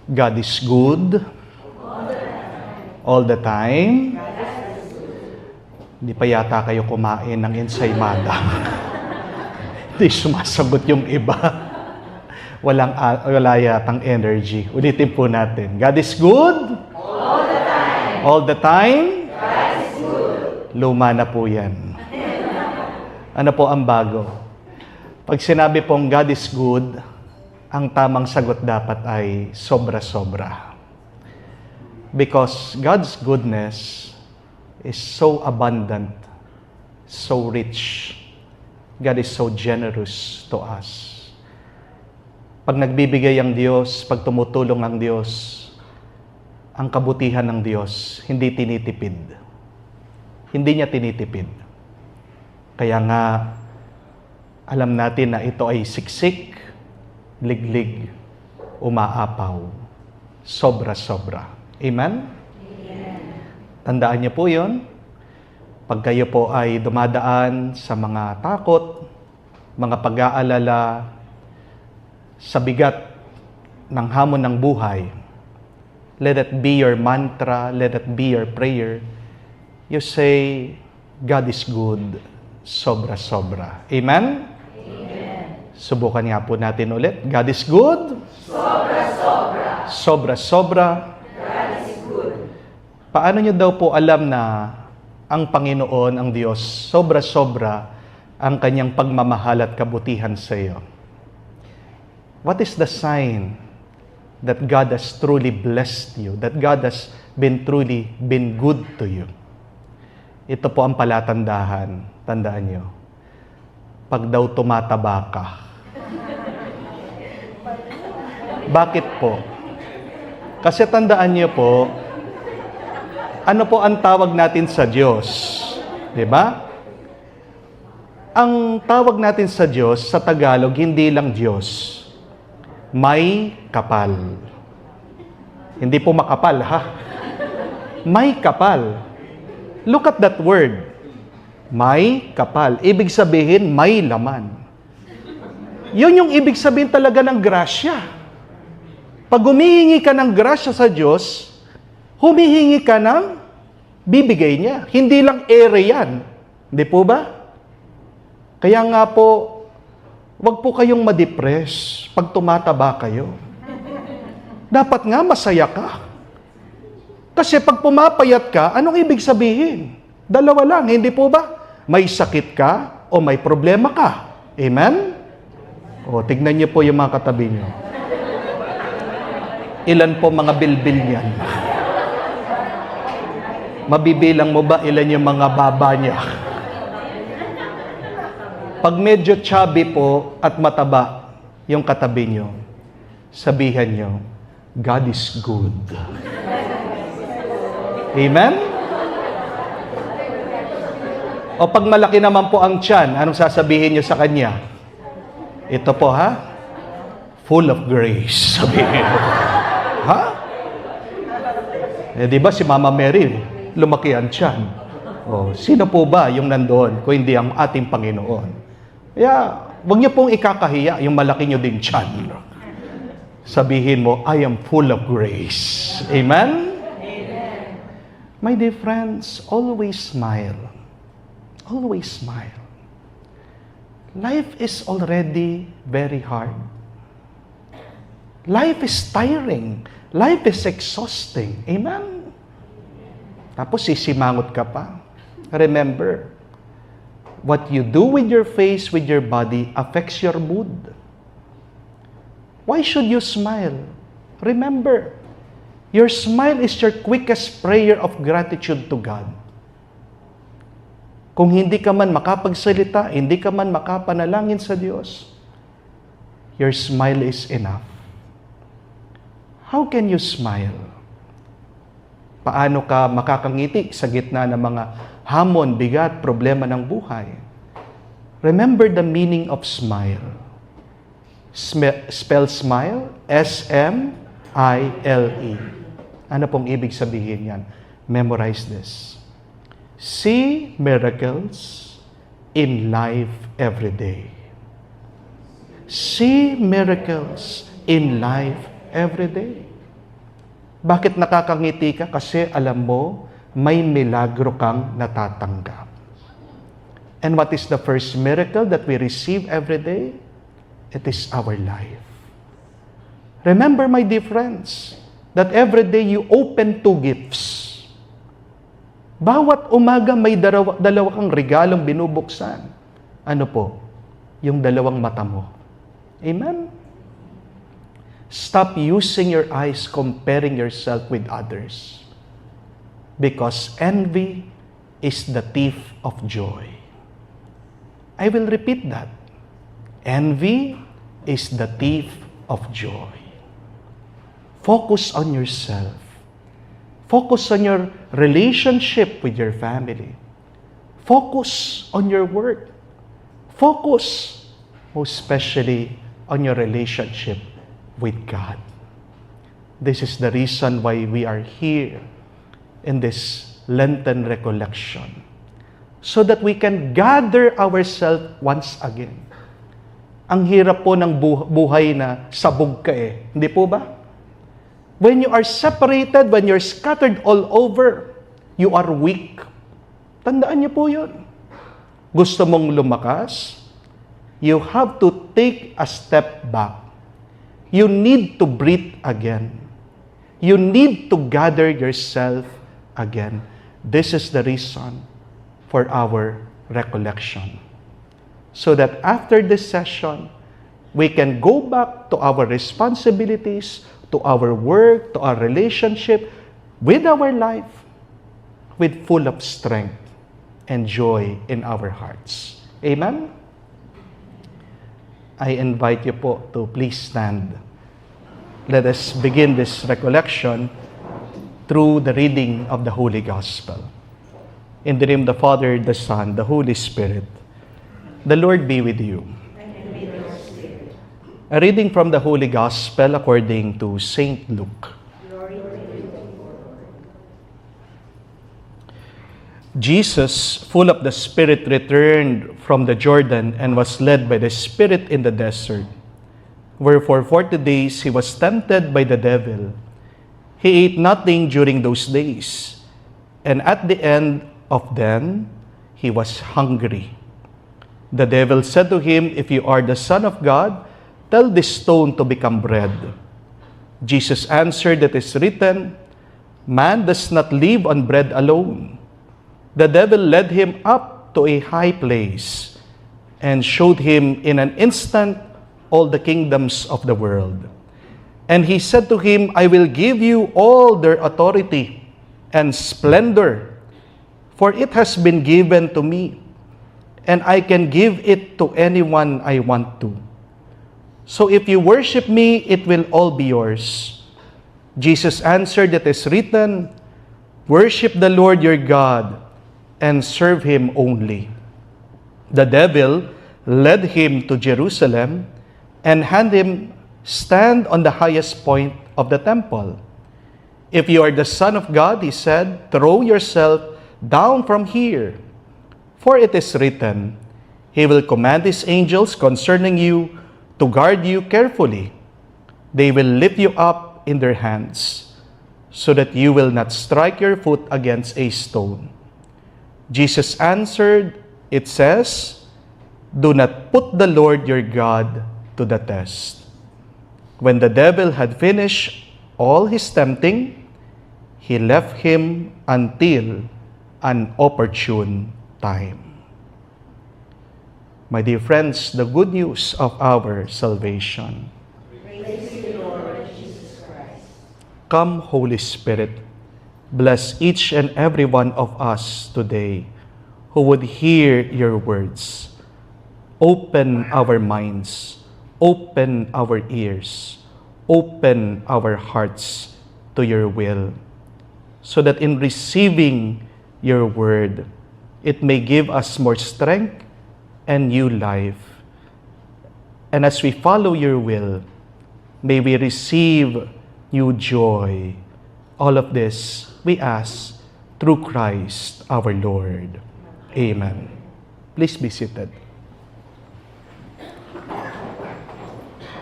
God is good all the time. Hindi pa yata kayo kumain ng ensaymada. Hindi sumasagot yung iba. Wala yatang energy. Ulitin po natin. God is good All the time. all the time. God is good. Luma na po yan. Ano po ang bago? Pag sinabi pong God is good, ang tamang sagot dapat ay sobra-sobra. Because God's goodness is so abundant, so rich. God is so generous to us. Pag nagbibigay ang Diyos, pag tumutulong ang Diyos, ang kabutihan ng Diyos, hindi tinitipid. Hindi niya tinitipid. Kaya nga, alam natin na ito ay siksik, liglig, umaapaw, sobra-sobra. Amen? Amen. Tandaan niyo po yun. Pag kayo po ay dumadaan sa mga takot, mga pag-aalala, sa bigat ng hamon ng buhay, let it be your mantra, let it be your prayer. You say, God is good, sobra-sobra. Amen? Amen. Subukan nga po natin ulit. God is good. Sobra-sobra. Sobra-sobra. God is good. Paano nyo daw po alam na ang Panginoon, ang Diyos, sobra-sobra ang kanyang pagmamahal at kabutihan sa iyo? What is the sign that God has truly blessed you, that God has truly been good to you? Ito po ang palatandahan. Tandaan nyo. Pag daw tumataba ka. Bakit po? Kasi tandaan nyo po, ano po ang tawag natin sa Diyos? Diba? Ang tawag natin sa Diyos, sa Tagalog, hindi lang Diyos. May kapal. Hindi po makapal, ha? May kapal. Look at that word. May kapal. Ibig sabihin, may laman. Yun yung ibig sabihin talaga ng grasya. Pag humihingi ka ng grasya sa Diyos, humihingi ka ng bibigay niya. Hindi lang ere yan. Hindi po ba? Kaya nga po, wag po kayong ma-depress pag tumataba kayo. Dapat nga masaya ka. Kasi pag pumapayat ka, anong ibig sabihin? Dalawa lang, hindi po ba? May sakit ka o may problema ka. Amen? O, tignan niyo po yung mga katabi niyo. Ilan po mga bilbil niyan? Mabibilang mo ba ilan yung mga baba niya? Pag medyo chubby po at mataba yung katabi niyo, sabihan niyo, God is good. Amen? O pag malaki naman po ang tiyan, anong sasabihin niyo sa kanya? Ito po ha? Full of grace. Sabihin mo. Ha? Eh di ba si Mama Mary, lumaki ang tiyan. O, sino po ba yung nandoon kung hindi ang ating Panginoon? Kaya, huwag niyo pong ikakahiya yung malaki niyo ding tiyan. Sabihin mo, I am full of grace. Amen? Amen. My dear friends, always smile. Always smile. Life is already very hard. Life is tiring. Life is exhausting. Amen? Tapos sisimangot ka pa. Remember, what you do with your face, with your body, affects your mood. Why should you smile? Remember, your smile is your quickest prayer of gratitude to God. Kung hindi ka man makapagsalita, hindi ka man makapanalangin sa Diyos, your smile is enough. How can you smile? Paano ka makakangiti sa gitna ng mga hamon, bigat, problema ng buhay? Remember the meaning of smile. Spell smile, S-M-I-L-E. Ano pong ibig sabihin yan? Memorize this. See miracles in life every day. See miracles in life every day. Bakit nakakangiti ka? Kasi alam mo, may milagro kang natatanggap. And what is the first miracle that we receive every day? It is our life. Remember, my dear friends, that every day you open 2 gifts. Bawat umaga may dalawa kang regalong binubuksan. Ano po? Yung 2 mata mo. Amen? Stop using your eyes comparing yourself with others. Because envy is the thief of joy. I will repeat that. Envy is the thief of joy. Focus on yourself. Focus on your relationship with your family. Focus on your work. Focus, most especially, on your relationship with God. This is the reason why we are here in this Lenten recollection, so that we can gather ourselves once again. Ang hirap po ng buhay na sabog ka eh. Hindi po ba? When you are separated, when you're scattered all over, you are weak. Tandaan niyo po yun. Gusto mong lumakas? You have to take a step back. You need to breathe again. You need to gather yourself again. This is the reason for our recollection. So that after this session, we can go back to our responsibilities, to our work, to our relationship, with our life, with full of strength and joy in our hearts. Amen? I invite you po to please stand. Let us begin this recollection through the reading of the Holy Gospel. In the name of the Father, the Son, the Holy Spirit. The Lord be with you. And with your spirit. A reading from the Holy Gospel according to Saint Luke. Glory to you, Lord. Jesus, full of the Spirit, returned from the Jordan and was led by the Spirit in the desert, where for 40 days he was tempted by the devil. He ate nothing during those days, and at the end of them, he was hungry. The devil said to him, "If you are the Son of God, tell this stone to become bread." Jesus answered, "It is written, man does not live on bread alone." The devil led him up to a high place and showed him in an instant all the kingdoms of the world. And he said to him, "I will give you all their authority and splendor, for it has been given to me, and I can give it to anyone I want to. So if you worship me, it will all be yours." Jesus answered, "It is written, worship the Lord your God and serve him only." The devil led him to Jerusalem and had him stand on the highest point of the temple. "If you are the Son of God," he said, "throw yourself down from here. For it is written, he will command his angels concerning you to guard you carefully. They will lift you up in their hands, so that you will not strike your foot against a stone." Jesus answered, "It says, do not put the Lord your God to the test." When the devil had finished all his tempting, he left him until an opportune time. My dear friends, the good news of our salvation. Praise you, Lord Jesus Christ. Come, Holy Spirit, bless each and every one of us today who would hear your words. Open our minds, open our ears, open our hearts to your will, so that in receiving your word, it may give us more strength and new life. And as we follow your will, may we receive new joy. All of this we ask through Christ our Lord. Amen. Please be seated.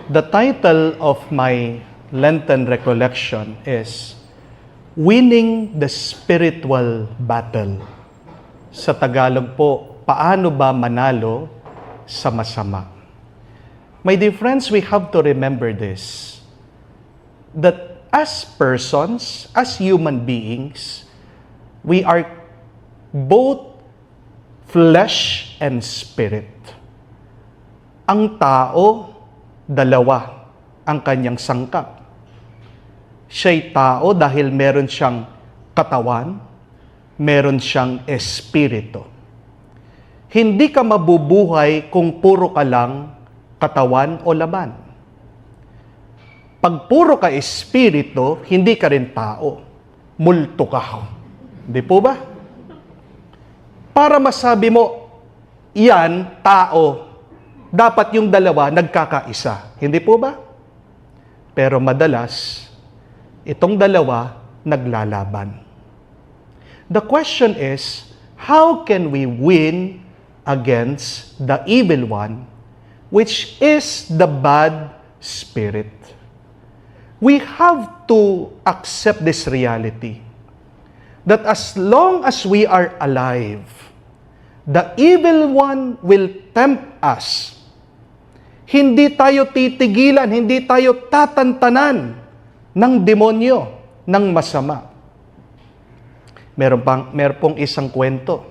The title of my Lenten recollection is winning the spiritual battle. Sa Tagalog po, paano ba manalo sa masama? My dear friends, we have to remember this, that as persons, as human beings, we are both flesh and spirit. Ang tao, dalawa ang kanyang sangkap. Siya'y tao dahil meron siyang katawan, meron siyang espiritu. Hindi ka mabubuhay kung puro ka lang katawan o laman. Pag puro ka espiritu, hindi ka rin tao. Multo ka. Hindi po ba? Para masabi mo, yan, tao, dapat yung dalawa nagkakaisa. Hindi po ba? Pero madalas, itong dalawa naglalaban. The question is, how can we win against the evil one, which is the bad spirit? We have to accept this reality, that as long as we are alive, the evil one will tempt us. Hindi tayo titigilan, hindi tayo tatantanan ng demonyo, ng masama. Meron pong isang kwento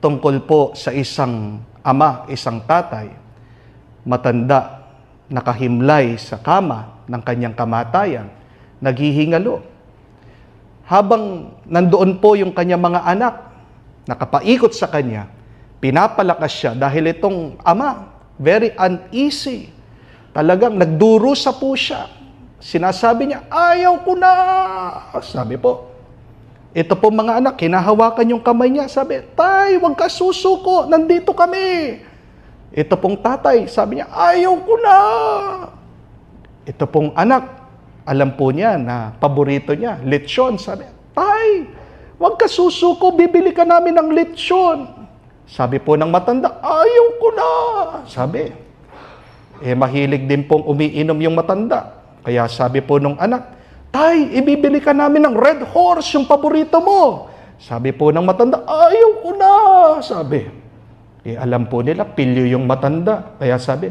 tungkol po sa isang ama, isang tatay, matanda, nakahimlay sa kama ng kanyang kamatayan, naghihingalo. Habang nandoon po yung kanyang mga anak, nakapaikot sa kanya, pinapalakas siya dahil itong ama, very uneasy. Talagang nagdurusa po siya. Sinasabi niya, ayaw ko na. Sabi po, ito po mga anak, hinahawakan yung kamay niya. Sabi, tay, huwag ka susuko, nandito kami. Ito pong tatay, sabi niya, ayaw ko na. Ito pong anak, alam po niya na paborito niya, lechon. Sabi, tay, huwag ka susuko, bibili ka namin ng lechon. Sabi po ng matanda, ayaw ko na. Sabi, mahilig din pong umiinom yung matanda. Kaya sabi po nung anak, tay, ibibili ka namin ng Red Horse, yung paborito mo. Sabi po ng matanda, ayaw ko na. Sabi, alam po nila, pilyo yung matanda. Kaya sabi,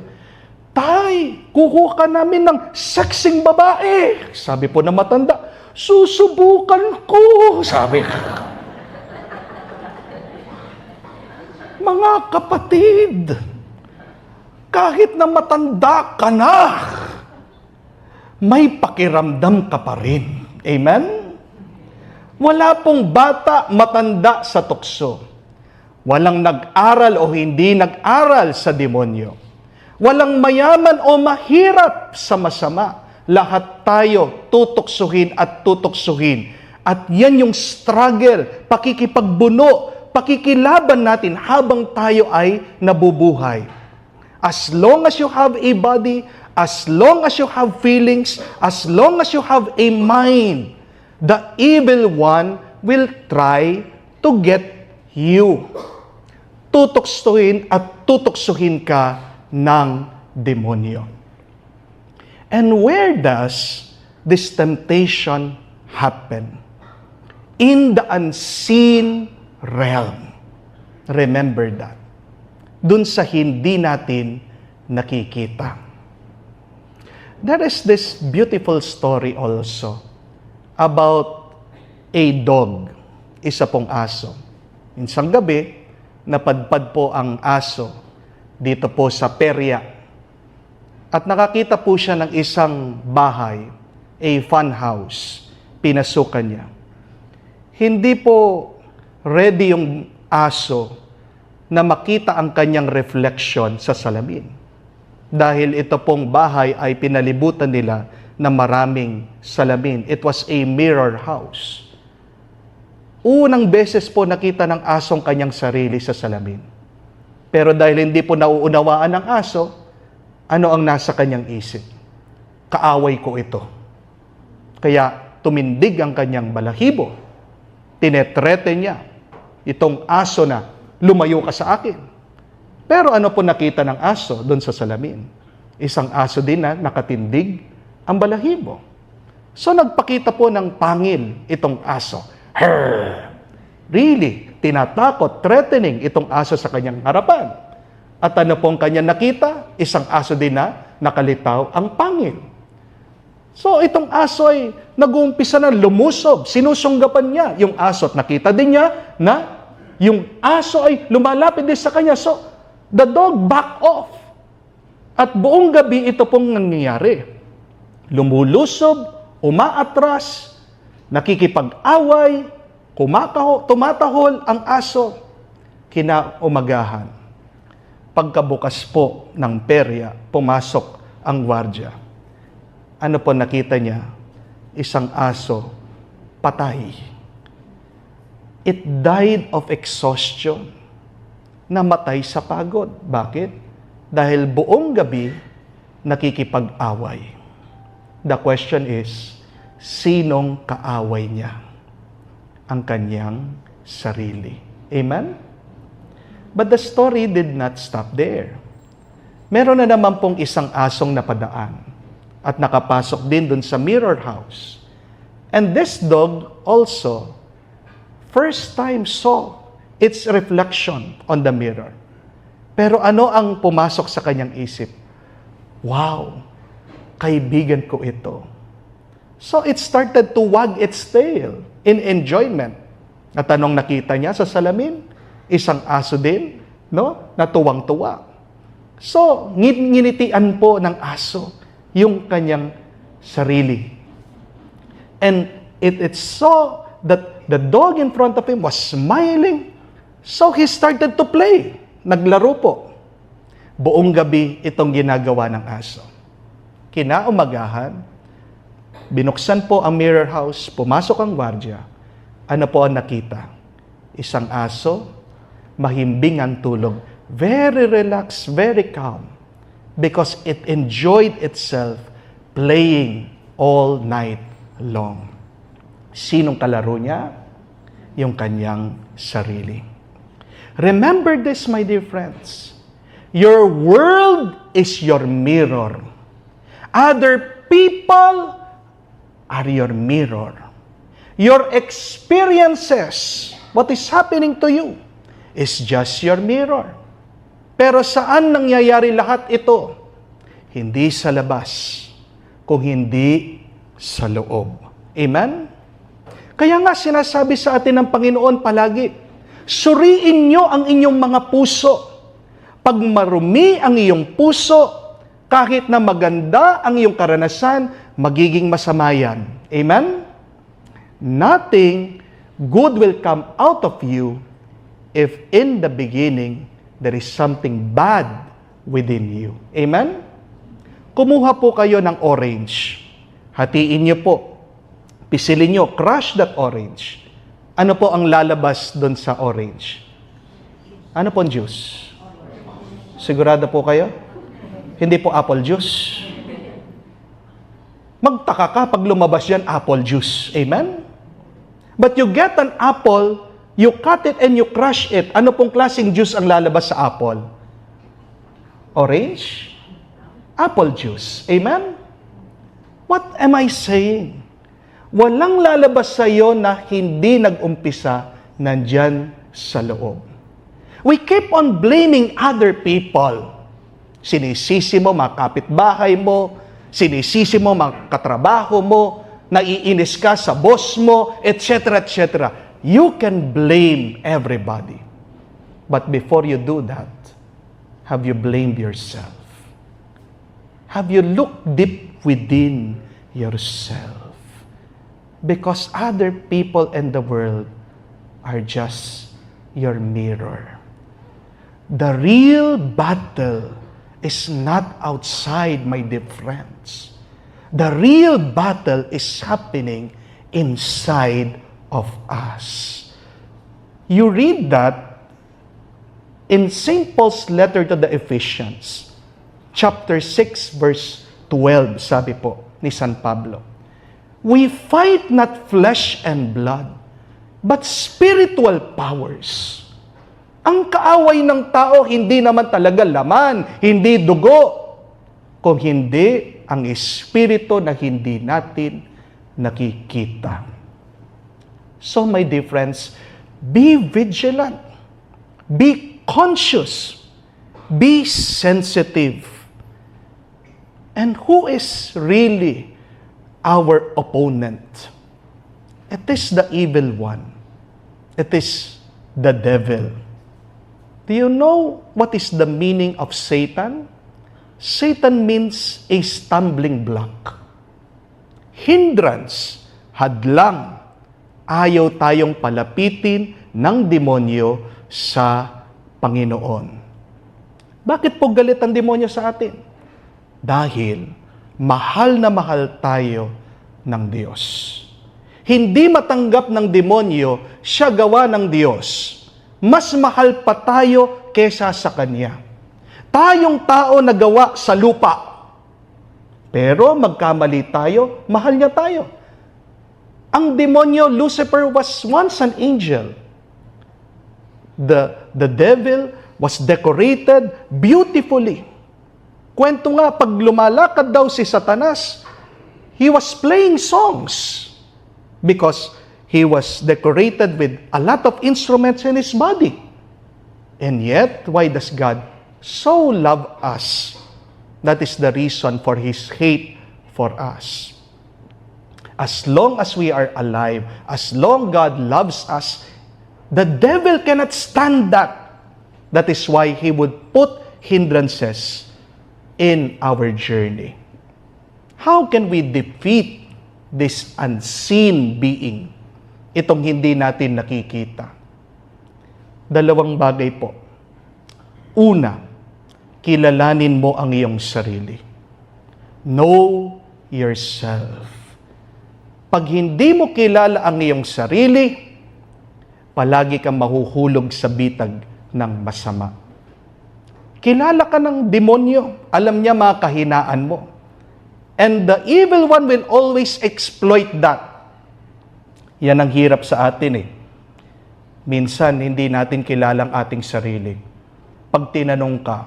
tay, kukuha ka namin ng sexing babae. Sabi po ng matanda, susubukan ko. Sabi, mga kapatid, kahit na matanda ka na, may pakiramdam ka pa rin. Amen? Wala pong bata matanda sa tukso. Walang nag-aral o hindi nag-aral sa demonyo. Walang mayaman o mahirap sa masama. Lahat tayo tutuksuhin at tutuksuhin. At yan yung struggle, pakikipagbuno, pakikilaban natin habang tayo ay nabubuhay. As long as you have a body, as long as you have feelings, as long as you have a mind, the evil one will try to get you. Tutuksuhin at tutuksuhin ka ng demonyo. And where does this temptation happen? In the unseen realm. Remember that. Dun sa hindi natin nakikita. There is this beautiful story also about a dog, isa pong aso. Isang gabi, napadpad po ang aso dito po sa perya. At nakakita po siya ng isang bahay, a fun house. Pinasukan niya. Hindi po ready yung aso na makita ang kanyang reflection sa salamin. Dahil ito pong bahay ay pinalibutan nila na maraming salamin. It was a mirror house. Unang beses po nakita ng asong kanyang sarili sa salamin. Pero dahil hindi po nauunawaan ng aso, ano ang nasa kanyang isip? Kaaway ko ito. Kaya tumindig ang kanyang balahibo. Tinetrete niya itong aso na lumayo ka sa akin. Pero ano po nakita ng aso doon sa salamin? Isang aso din na nakatindig ang balahibo. So nagpakita po ng pangil itong aso. Arr! Really, tinatakot, threatening itong aso sa kanyang harapan. At ano pong kanya nakita? Isang aso din na nakalitaw ang pangil. So itong aso ay nag-uumpisa na lumusob, sinusunggapan niya yung aso at nakita din niya na yung aso ay lumalapit din sa kanya. So the dog back off. At buong gabi ito pong nangyayari. Lumulusob, umaatras, nakikipag-away, tumatahol ang aso. Kinaumagahan. Pagkabukas po ng perya, pumasok ang gwardya. Ano po nakita niya? Isang aso, patay. It died of exhaustion. Namatay sa pagod. Bakit? Dahil buong gabi, nakikipag-away. The question is, sinong kaaway niya? Ang kanyang sarili. Amen? But the story did not stop there. Meron na naman pong isang asong napadaan at nakapasok din dun sa mirror house. And this dog also, first time saw its reflection on the mirror. Pero ano ang pumasok sa kanyang isip? Wow, kaibigan ko ito. So it started to wag its tail in enjoyment. At anong nakita niya sa salamin? Isang aso din, no? Na tuwang-tuwa. So, nginitian po ng aso yung kanyang sarili. And it saw that the dog in front of him was smiling. So he started to play. Naglaro po. Buong gabi itong ginagawa ng aso. Kinaumagahan, binuksan po ang mirror house, pumasok ang gwardya. Ano po ang nakita? Isang aso, mahimbing ang tulog. Very relaxed, very calm. Because it enjoyed itself playing all night long. Sinong kalaro niya? Yung kanyang sarili. Remember this, my dear friends. Your world is your mirror. Other people are your mirror. Your experiences, what is happening to you, is just your mirror. Pero saan nangyayari lahat ito? Hindi sa labas, kung hindi sa loob. Amen? Kaya nga sinasabi sa atin ng Panginoon palagi, suriin nyo ang inyong mga puso. Pag marumi ang iyong puso, kahit na maganda ang iyong karanasan, magiging masama yan. Amen? Nothing good will come out of you if in the beginning there is something bad within you. Amen? Kumuha po kayo ng orange. Hatiin niyo po. Pisilin niyo, crush that orange. Ano po ang lalabas doon sa orange? Ano po ang juice? Sigurado po kayo? Hindi po apple juice. Magtaka ka pag lumabas yan, apple juice. Amen? But you get an apple, you cut it and you crush it. Ano pong klaseng juice ang lalabas sa apple? Orange? Apple juice. Amen? What am I saying? Walang lalabas sa iyo na hindi nag-umpisa nandyan sa loob. We keep on blaming other people. Sinisisi mo mga kapitbahay mo, sinisisi mo mga katrabaho mo, naiinis ka sa boss mo, etc., etc. You can blame everybody. But before you do that, have you blamed yourself? Have you looked deep within yourself? Because other people in the world are just your mirror. The real battle is not outside, my dear friends. The real battle is happening inside of us. You read that in St. Paul's letter to the Ephesians, chapter 6, verse 12, sabi po ni San Pablo, we fight not flesh and blood, but spiritual powers. Ang kaaway ng tao, hindi naman talaga laman, hindi dugo, kung hindi ang espiritu na hindi natin nakikita. So my dear friends, be vigilant, be conscious, be sensitive. And who is really our opponent? It is the evil one. It is the devil. Do you know what is the meaning of Satan? Satan means a stumbling block. Hindrance, hadlang. Ayaw tayong palapitin ng demonyo sa Panginoon. Bakit po galit ang demonyo sa atin? Dahil mahal na mahal tayo ng Diyos. Hindi matanggap ng demonyo, siya gawa ng Diyos. Mas mahal pa tayo kesa sa Kanya. Tayong tao na gawa sa lupa. Pero magkamali tayo, mahal niya tayo. Ang demonyo, Lucifer, was once an angel. The devil was decorated beautifully. Kwento nga, pag lumalakad daw si Satanas, he was playing songs because he was decorated with a lot of instruments in his body. And yet, why does God so love us? That is the reason for His hate for us. As long as we are alive, as long God loves us, the devil cannot stand that. That is why he would put hindrances in our journey. How can we defeat this unseen being? Itong hindi natin nakikita. Dalawang bagay po. Una, kilalanin mo ang iyong sarili. Know yourself. Pag hindi mo kilala ang iyong sarili, palagi kang mahuhulog sa bitag ng masama. Kilala ka ng demonyo. Alam niya mga kahinaan mo. And the evil one will always exploit that. Yan ang hirap sa atin eh. Minsan, hindi natin kilalang ating sarili. Pag tinanong ka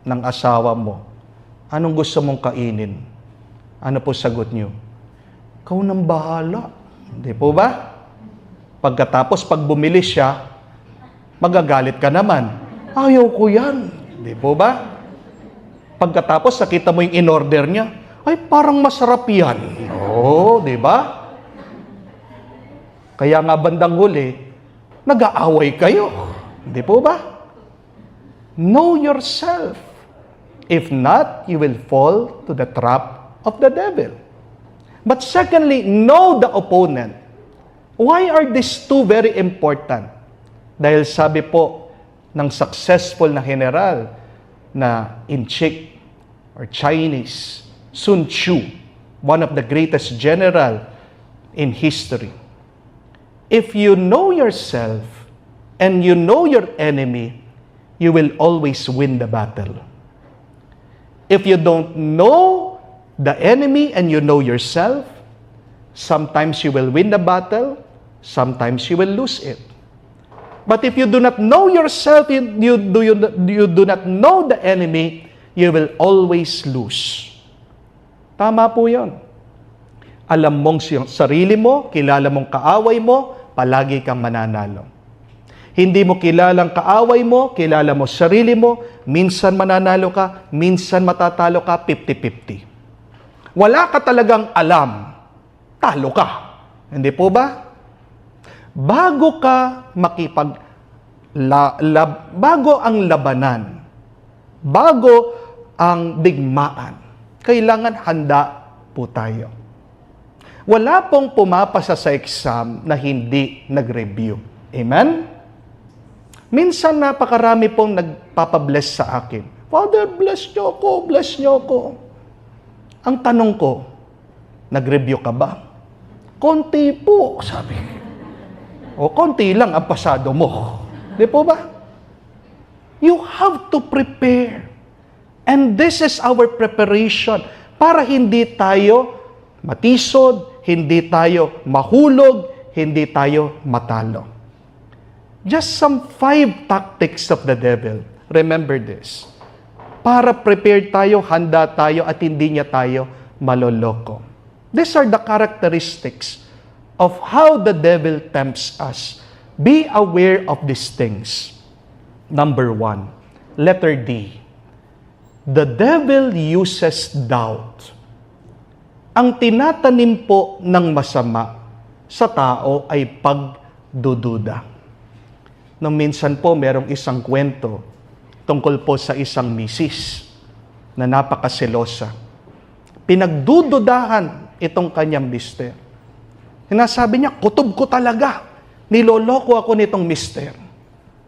ng asawa mo, anong gusto mong kainin? Ano po sagot niyo? Ikaw nang bahala. Hindi po ba? Pagkatapos, pag bumili siya, magagalit ka naman. Ayaw ko yan. Hindi po ba? Pagkatapos, nakita mo yung in-order niya, ay, parang masarap yan. Oo, di ba? Kaya nga bandang huli, nag-aaway kayo. Hindi po ba? Know yourself. If not, you will fall to the trap of the devil. But secondly, know the opponent. Why are these two very important? Dahil sabi po ng successful na general na Inchik or Chinese, Sun Tzu, one of the greatest general in history. If you know yourself and you know your enemy, you will always win the battle. If you don't know the enemy and you know yourself, sometimes you will win the battle, sometimes you will lose it. But if you do not know yourself, you do not know the enemy, you will always lose. Tama po yun. Alam mong sarili mo, kilala mong kaaway mo, palagi kang mananalo. Hindi mo kilalang kaaway mo, kilala mo sarili mo, minsan mananalo ka, minsan matatalo ka, 50-50. Wala ka talagang alam, talo ka. Hindi po ba? Bago ka bago ang labanan, bago ang digmaan, kailangan handa po tayo. Wala pong pumapasa sa exam na hindi nag-review. Amen? Minsan napakarami pong nagpapabless sa akin. Father, bless niyo ako, bless niyo ako. Ang tanong ko, nag-review ka ba? Konti po, sabi. O konti lang ang pasado mo. Di po ba? You have to prepare. And this is our preparation para hindi tayo matisod, hindi tayo mahulog, hindi tayo matalo. Just some 5 tactics of the devil. Remember this. Para prepared tayo, handa tayo, at hindi niya tayo maloloko. These are the characteristics of how the devil tempts us. Be aware of these things. Number 1, letter D. The devil uses doubt. Ang tinatanim po ng masama sa tao ay pagdududa. Nung minsan po, merong isang kwento tungkol po sa isang misis na napakaselosa. Pinagdududahan itong kanyang mister. Sinasabi niya, kutob ko talaga. Niloloko ako nitong mister.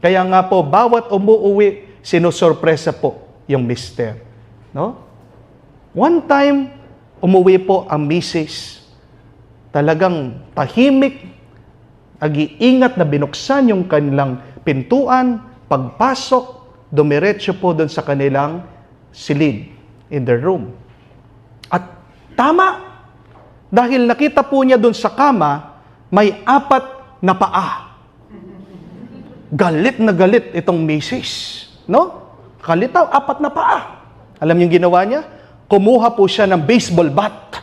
Kaya nga po, bawat umuuwi, sinusurpresa po yung mister. No? One time, umuwi po ang misis. Talagang tahimik, nag-iingat na binuksan yung kanilang pintuan, pagpasok, dumiretso po doon sa kanilang silid in the room. At tama, dahil nakita po niya doon sa kama, may 4 na paa. Galit na galit itong misis. No? Kalitaw, 4 na paa. Alam niyo ginawa niya? Kumuha po siya ng baseball bat.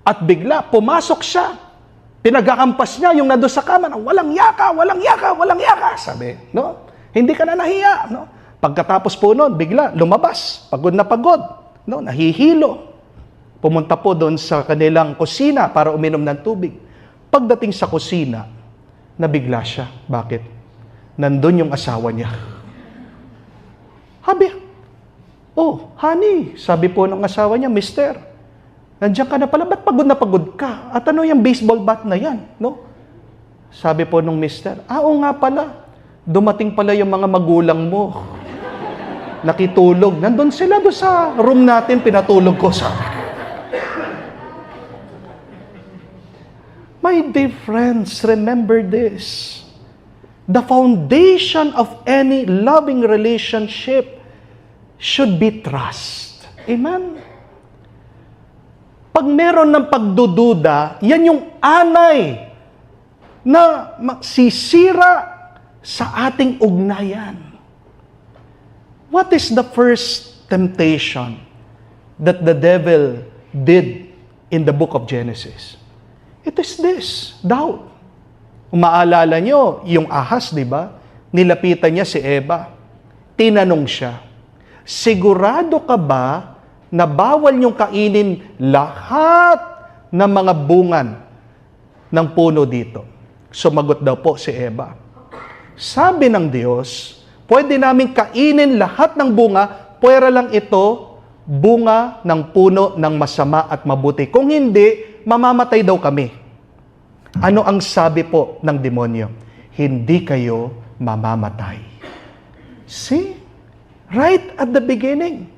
At bigla, pumasok siya. Pinagakampas niya yung nado sa kama na walang yaka, walang yaka, walang yaka. Sabi, no? Hindi ka na nahiya. No? Pagkatapos po noon, bigla, lumabas. Pagod na pagod. No? Nahihilo. Pumunta po doon sa kanilang kusina para uminom ng tubig. Pagdating sa kusina, nabigla siya. Bakit? Nandun yung asawa niya. Sabi, oh, honey, sabi po ng asawa niya, mister, nandiyan ka na pala, ba't pagod na pagod ka? At ano yung baseball bat na yan? No? Sabi po nung mister, oo nga pala, dumating pala yung mga magulang mo. Nakitulog. Nandun sila doon sa room natin, pinatulog ko sa... My dear friends, remember this. The foundation of any loving relationship should be trust. Amen? Pag meron ng pagdududa, yan yung anay na sisira sa ating ugnayan. What is the first temptation that the devil did in the book of Genesis? It is this, doubt. Umaalala nyo, yung ahas, di ba? Nilapitan niya si Eva. Tinanong siya, sigurado ka ba na bawal niyong kainin lahat ng mga bungan ng puno dito? Sumagot daw po si Eva. Sabi ng Diyos, pwede namin kainin lahat ng bunga, pwera lang ito, bunga ng puno ng masama at mabuti. Kung hindi, mamamatay daw kami. Ano ang sabi po ng demonyo? Hindi kayo mamamatay. See? Right at the beginning,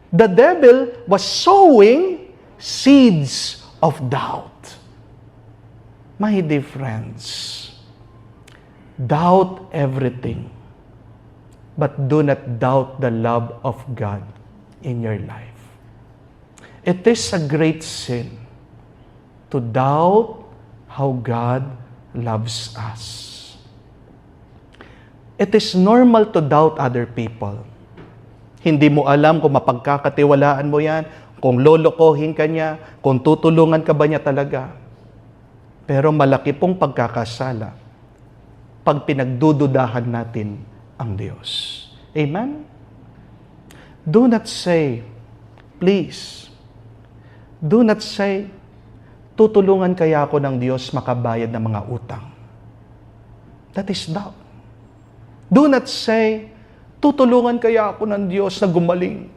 the devil was sowing seeds of doubt. My dear friends, doubt everything, but do not doubt the love of God in your life. It is a great sin to doubt how God loves us. It is normal to doubt other people. Hindi mo alam kung mapagkakatiwalaan mo yan, kung lolokohin ka niya, kung tutulungan ka ba niya talaga. Pero malaki pong pagkakasala pag pinagdududahan natin ang Diyos. Amen? Do not say, please, do not say, tutulungan kaya ako ng Diyos makabayad ng mga utang. That is doubt. Do not say, tutulungan kaya ako ng Diyos na gumaling.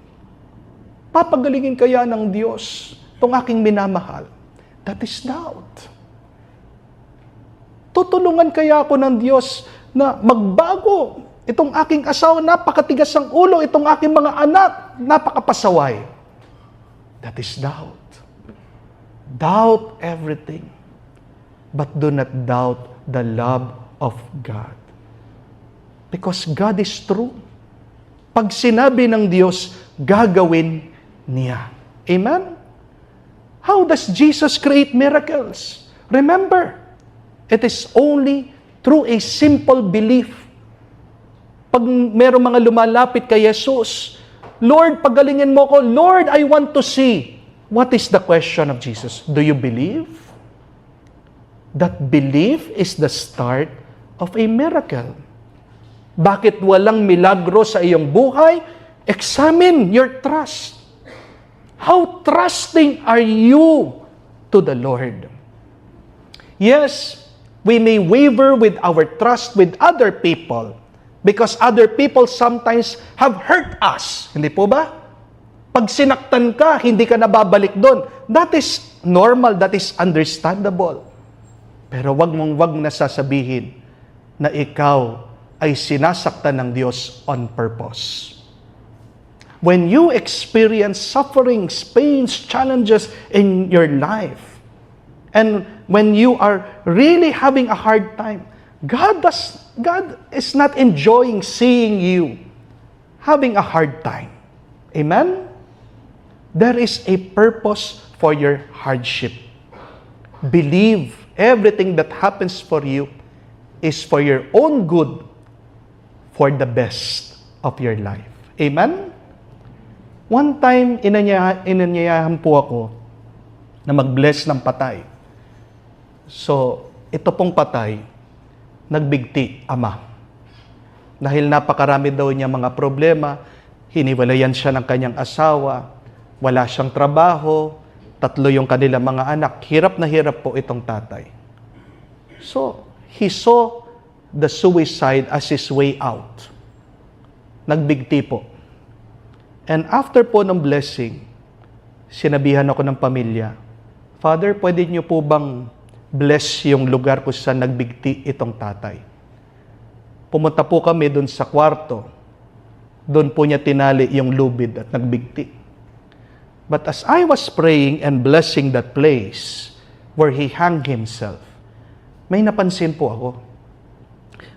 Papagalingin kaya ng Diyos itong aking minamahal. That is doubt. Tutulungan kaya ako ng Diyos na magbago. Itong aking asawa, napakatigas ang ulo. Itong aking mga anak, napakapasaway. That is doubt. Doubt everything. But do not doubt the love of God. Because God is true. Pag sinabi ng Diyos, gagawin niya. Amen? How does Jesus create miracles? Remember, it is only through a simple belief. Pag merong mga lumalapit kay Jesus, Lord, pagalingin mo ko. Lord, I want to see. What is the question of Jesus? Do you believe? That belief is the start of a miracle. Bakit walang milagro sa iyong buhay? Examine your trust. How trusting are you to the Lord? Yes, we may waver with our trust with other people because other people sometimes have hurt us. Hindi po ba? Pag sinaktan ka, hindi ka nababalik doon. That is normal, that is understandable. Pero wag na sasabihin na ikaw ay sinasaktan ng Diyos on purpose. When you experience sufferings, pains, challenges in your life, and when you are really having a hard time, God is not enjoying seeing you having a hard time. Amen? There is a purpose for your hardship. Believe everything that happens for you is for your own good, for the best of your life. Amen? One time, inanyayahan po ako na mag-bless ng patay. So, ito pong patay, nagbigti, ama. Dahil napakarami daw niya mga problema, hiniwalayan siya ng kanyang asawa, wala siyang trabaho, 3 yung kanilang mga anak. Hirap na hirap po itong tatay. So, he saw the suicide as his way out. Nagbigti po. And after po ng blessing, sinabihan ako ng pamilya, Father, pwede niyo po bang bless yung lugar kung saan nagbigti itong tatay? Pumunta po kami doon sa kwarto. Doon po niya tinali yung lubid at nagbigti. But as I was praying and blessing that place where he hung himself, may napansin po ako.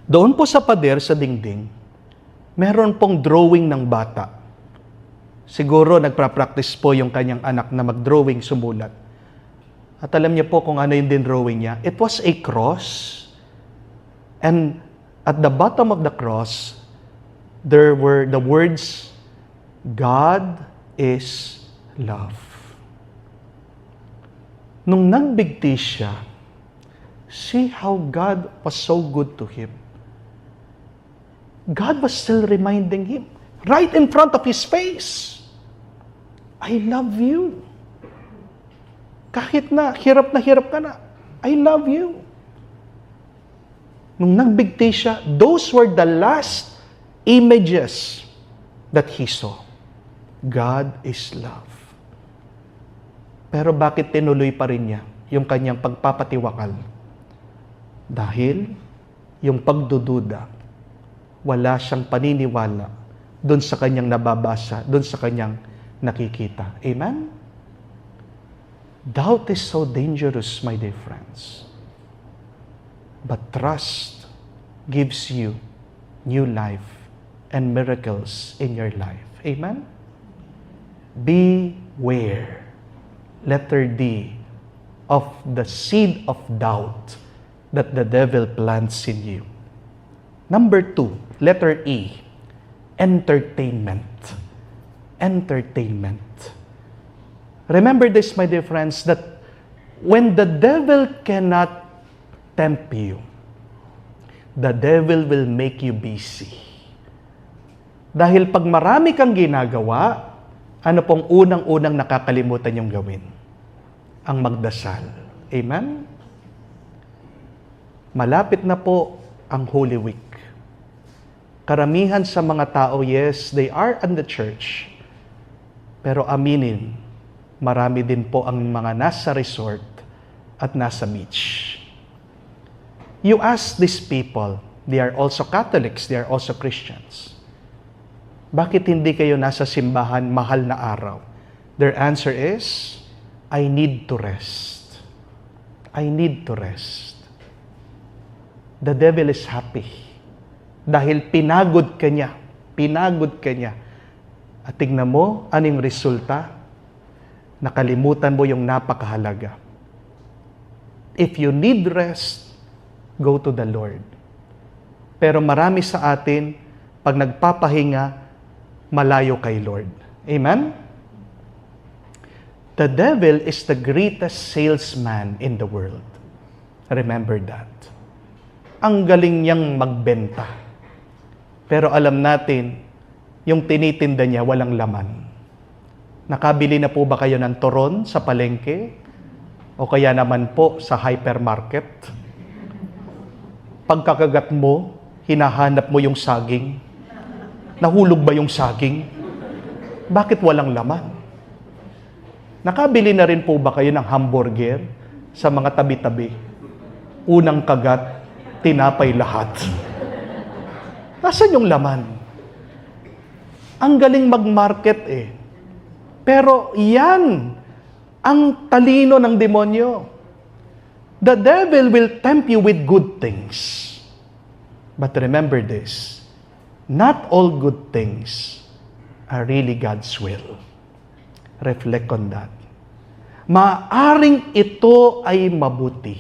Doon po sa pader, sa dingding, meron pong drawing ng bata. Siguro nagpa-practice po yung kanyang anak na mag-drawing, sumulat. At alam niyo po kung ano yung din-drawing niya? It was a cross. And at the bottom of the cross, there were the words, God is love. Nung nagbigti siya, see how God was so good to him. God was still reminding him, right in front of his face, I love you. Kahit na hirap ka na, I love you. Nung nagbigti siya, those were the last images that he saw. God is love. Pero bakit tinuloy pa rin niya yung kanyang pagpapatiwakal? Dahil yung pagdududa, wala siyang paniniwala doon sa kanyang nababasa, doon sa kanyang nakikita. Amen? Doubt is so dangerous, my dear friends. But trust gives you new life and miracles in your life. Amen? Beware, letter D, of the seed of doubt that the devil plants in you. Number 2, letter E, entertainment. Entertainment. Remember this, my dear friends, that when the devil cannot tempt you, the devil will make you busy. Dahil pag marami kang ginagawa, ano pong unang-unang nakakalimutan yung gawin? Ang magdasal. Amen? Malapit na po ang Holy Week. Karamihan sa mga tao, yes, they are in the church. Pero aminin, marami din po ang mga nasa resort at nasa beach. You ask these people, they are also Catholics, they are also Christians. Bakit hindi kayo nasa simbahan mahal na araw? Their answer is, I need to rest. I need to rest. The devil is happy. Dahil pinagod ka niya. Pinagod ka niya. At tingnan mo, anong resulta? Nakalimutan mo yung napakahalaga. If you need rest, go to the Lord. Pero marami sa atin, pag nagpapahinga, malayo kay Lord. Amen? The devil is the greatest salesman in the world. Remember that. Ang galing niyang magbenta. Pero alam natin, yung tinitinda niya walang laman. Nakabili na po ba kayo ng turon sa palengke? O kaya naman po sa hypermarket? Pagkakagat mo, hinahanap mo yung saging. Nahulog ba yung saging? Bakit walang laman? Nakabili na rin po ba kayo ng hamburger sa mga tabi-tabi? Unang kagat, tinapay lahat. Nasaan yung laman? Ang galing mag-market eh. Pero yan ang talino ng demonyo. The devil will tempt you with good things. But remember this, not all good things are really God's will. Reflect on that. Maaring ito ay mabuti,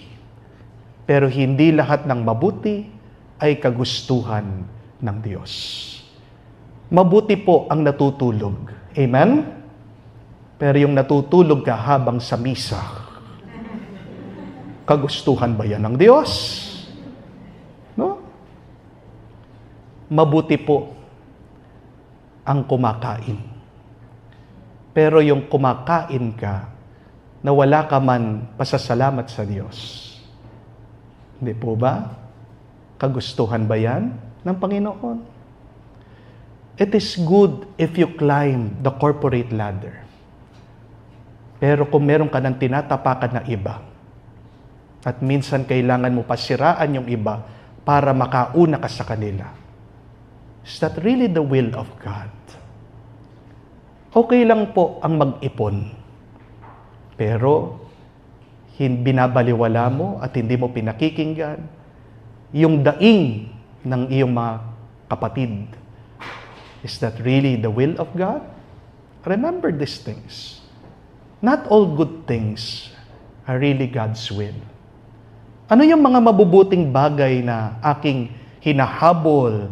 pero hindi lahat ng mabuti ay kagustuhan ng Diyos. Mabuti po ang natutulog. Amen? Pero yung natutulog ka habang sa misa, kagustuhan ba yan ng Diyos? No? Mabuti po ang kumakain. Pero yung kumakain ka, na wala ka man pasasalamat sa Diyos. Hindi po ba? Kagustuhan ba yan ng Panginoon? It is good if you climb the corporate ladder. Pero kung meron ka ng tinatapakan na iba, at minsan kailangan mo pasiraan yung iba para makauna ka sa kanila, is that really the will of God? Okay lang po ang mag-ipon, pero binabaliwala mo at hindi mo pinakikinggan yung daing ng iyong mga kapatid. Is that really the will of God? Remember these things. Not all good things are really God's will. Ano yung mga mabubuting bagay na aking hinahabol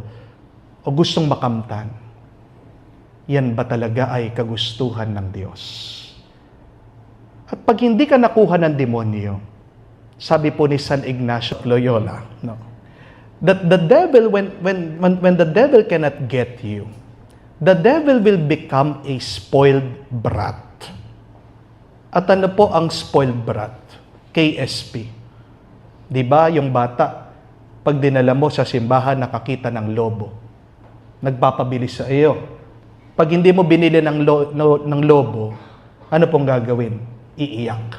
o gustong makamtan? Yan ba talaga ay kagustuhan ng Diyos? At pag hindi ka nakuha ng demonyo, sabi po ni San Ignacio Loyola, no, that the devil, when the devil cannot get you, the devil will become a spoiled brat. At ano po ang spoiled brat? KSP. Di ba yung bata, pag dinala mo sa simbahan, nakakita ng lobo. Nagpapabili sa iyo. Pag hindi mo binili ng lobo, ano pong gagawin? Iiyak.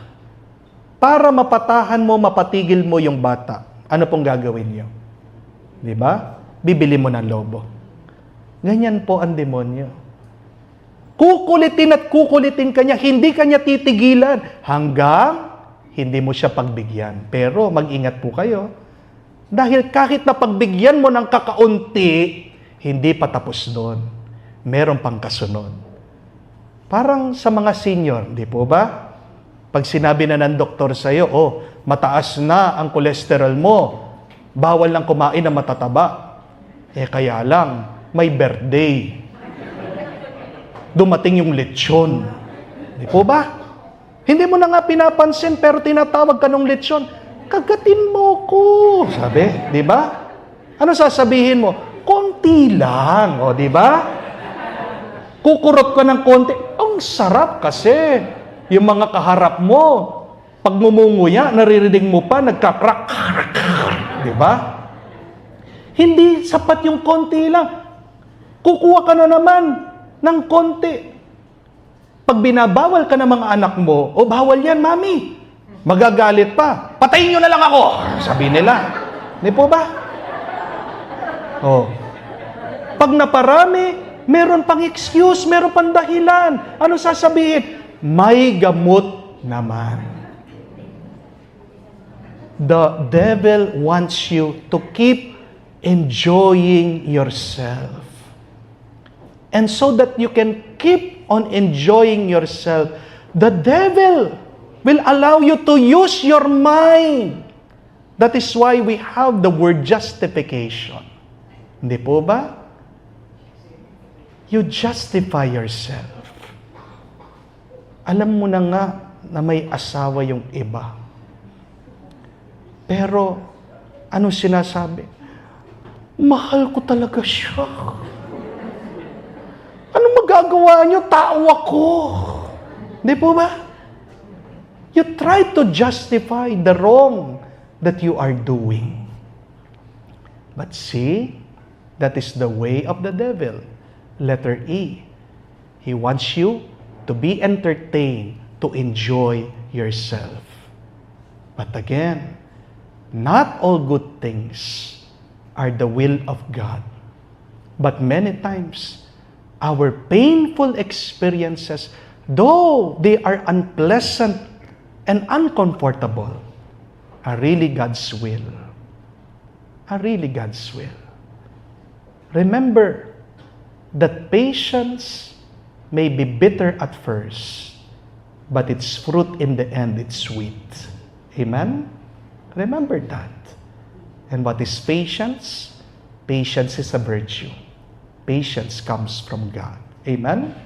Para mapatahan mo, mapatigil mo yung bata, ano pong gagawin niyo? Di ba? Bibili mo ng lobo. Ganyan po ang demonyo. Kukulitin at kukulitin kanya, hindi kanya titigilan hanggang hindi mo siya pagbigyan. Pero mag-ingat po kayo, dahil kahit na pagbigyan mo ng kakaunti, hindi pa tapos doon. Meron pang kasunod. Parang sa mga senior, di po ba? Pag sinabi na ng doktor sa iyo, oh, mataas na ang cholesterol mo, bawal lang kumain ng matataba. Eh kaya lang, may birthday. Dumating yung lechon. Di po ba? Hindi mo na nga pinapansin, pero tinatawag ka ng lechon. Kagatin mo ko. Sabi, di ba? Ano sasabihin mo? Konti lang. O, di ba? Kukurot ka ng konti. Ang sarap kasi. Yung mga kaharap mo, pag mumunguya, naririnig mo pa, nagkakrak. Di ba? Hindi sapat yung konti lang. Kukuha ka na naman ng konti. Pag binabawal ka ng mga anak mo, oh, bawal yan, mami. Magagalit pa. Patayin nyo na lang ako, sabi nila. Di po ba? Oh. Pag naparami, meron pang excuse, meron pang dahilan. Ano sasabihin? May gamot naman. The devil wants you to keep enjoying yourself. And so that you can keep on enjoying yourself, the devil will allow you to use your mind. That is why we have the word justification. Hindi po ba? You justify yourself. Alam mo na nga na may asawa yung iba. Pero, ano sinasabi? Mahal ko talaga siya. Ano magagawa niyo? Tao ako. Di po ba? You try to justify the wrong that you are doing. But see, that is the way of the devil. Letter E. He wants you to be entertained, to enjoy yourself. But again, not all good things are the will of God. But many times, our painful experiences, though they are unpleasant and uncomfortable, are really God's will. Are really God's will. Remember that patience may be bitter at first, but its fruit in the end, it's sweet. Amen? Remember that. And what is patience? Patience is a virtue. Patience comes from God. Amen?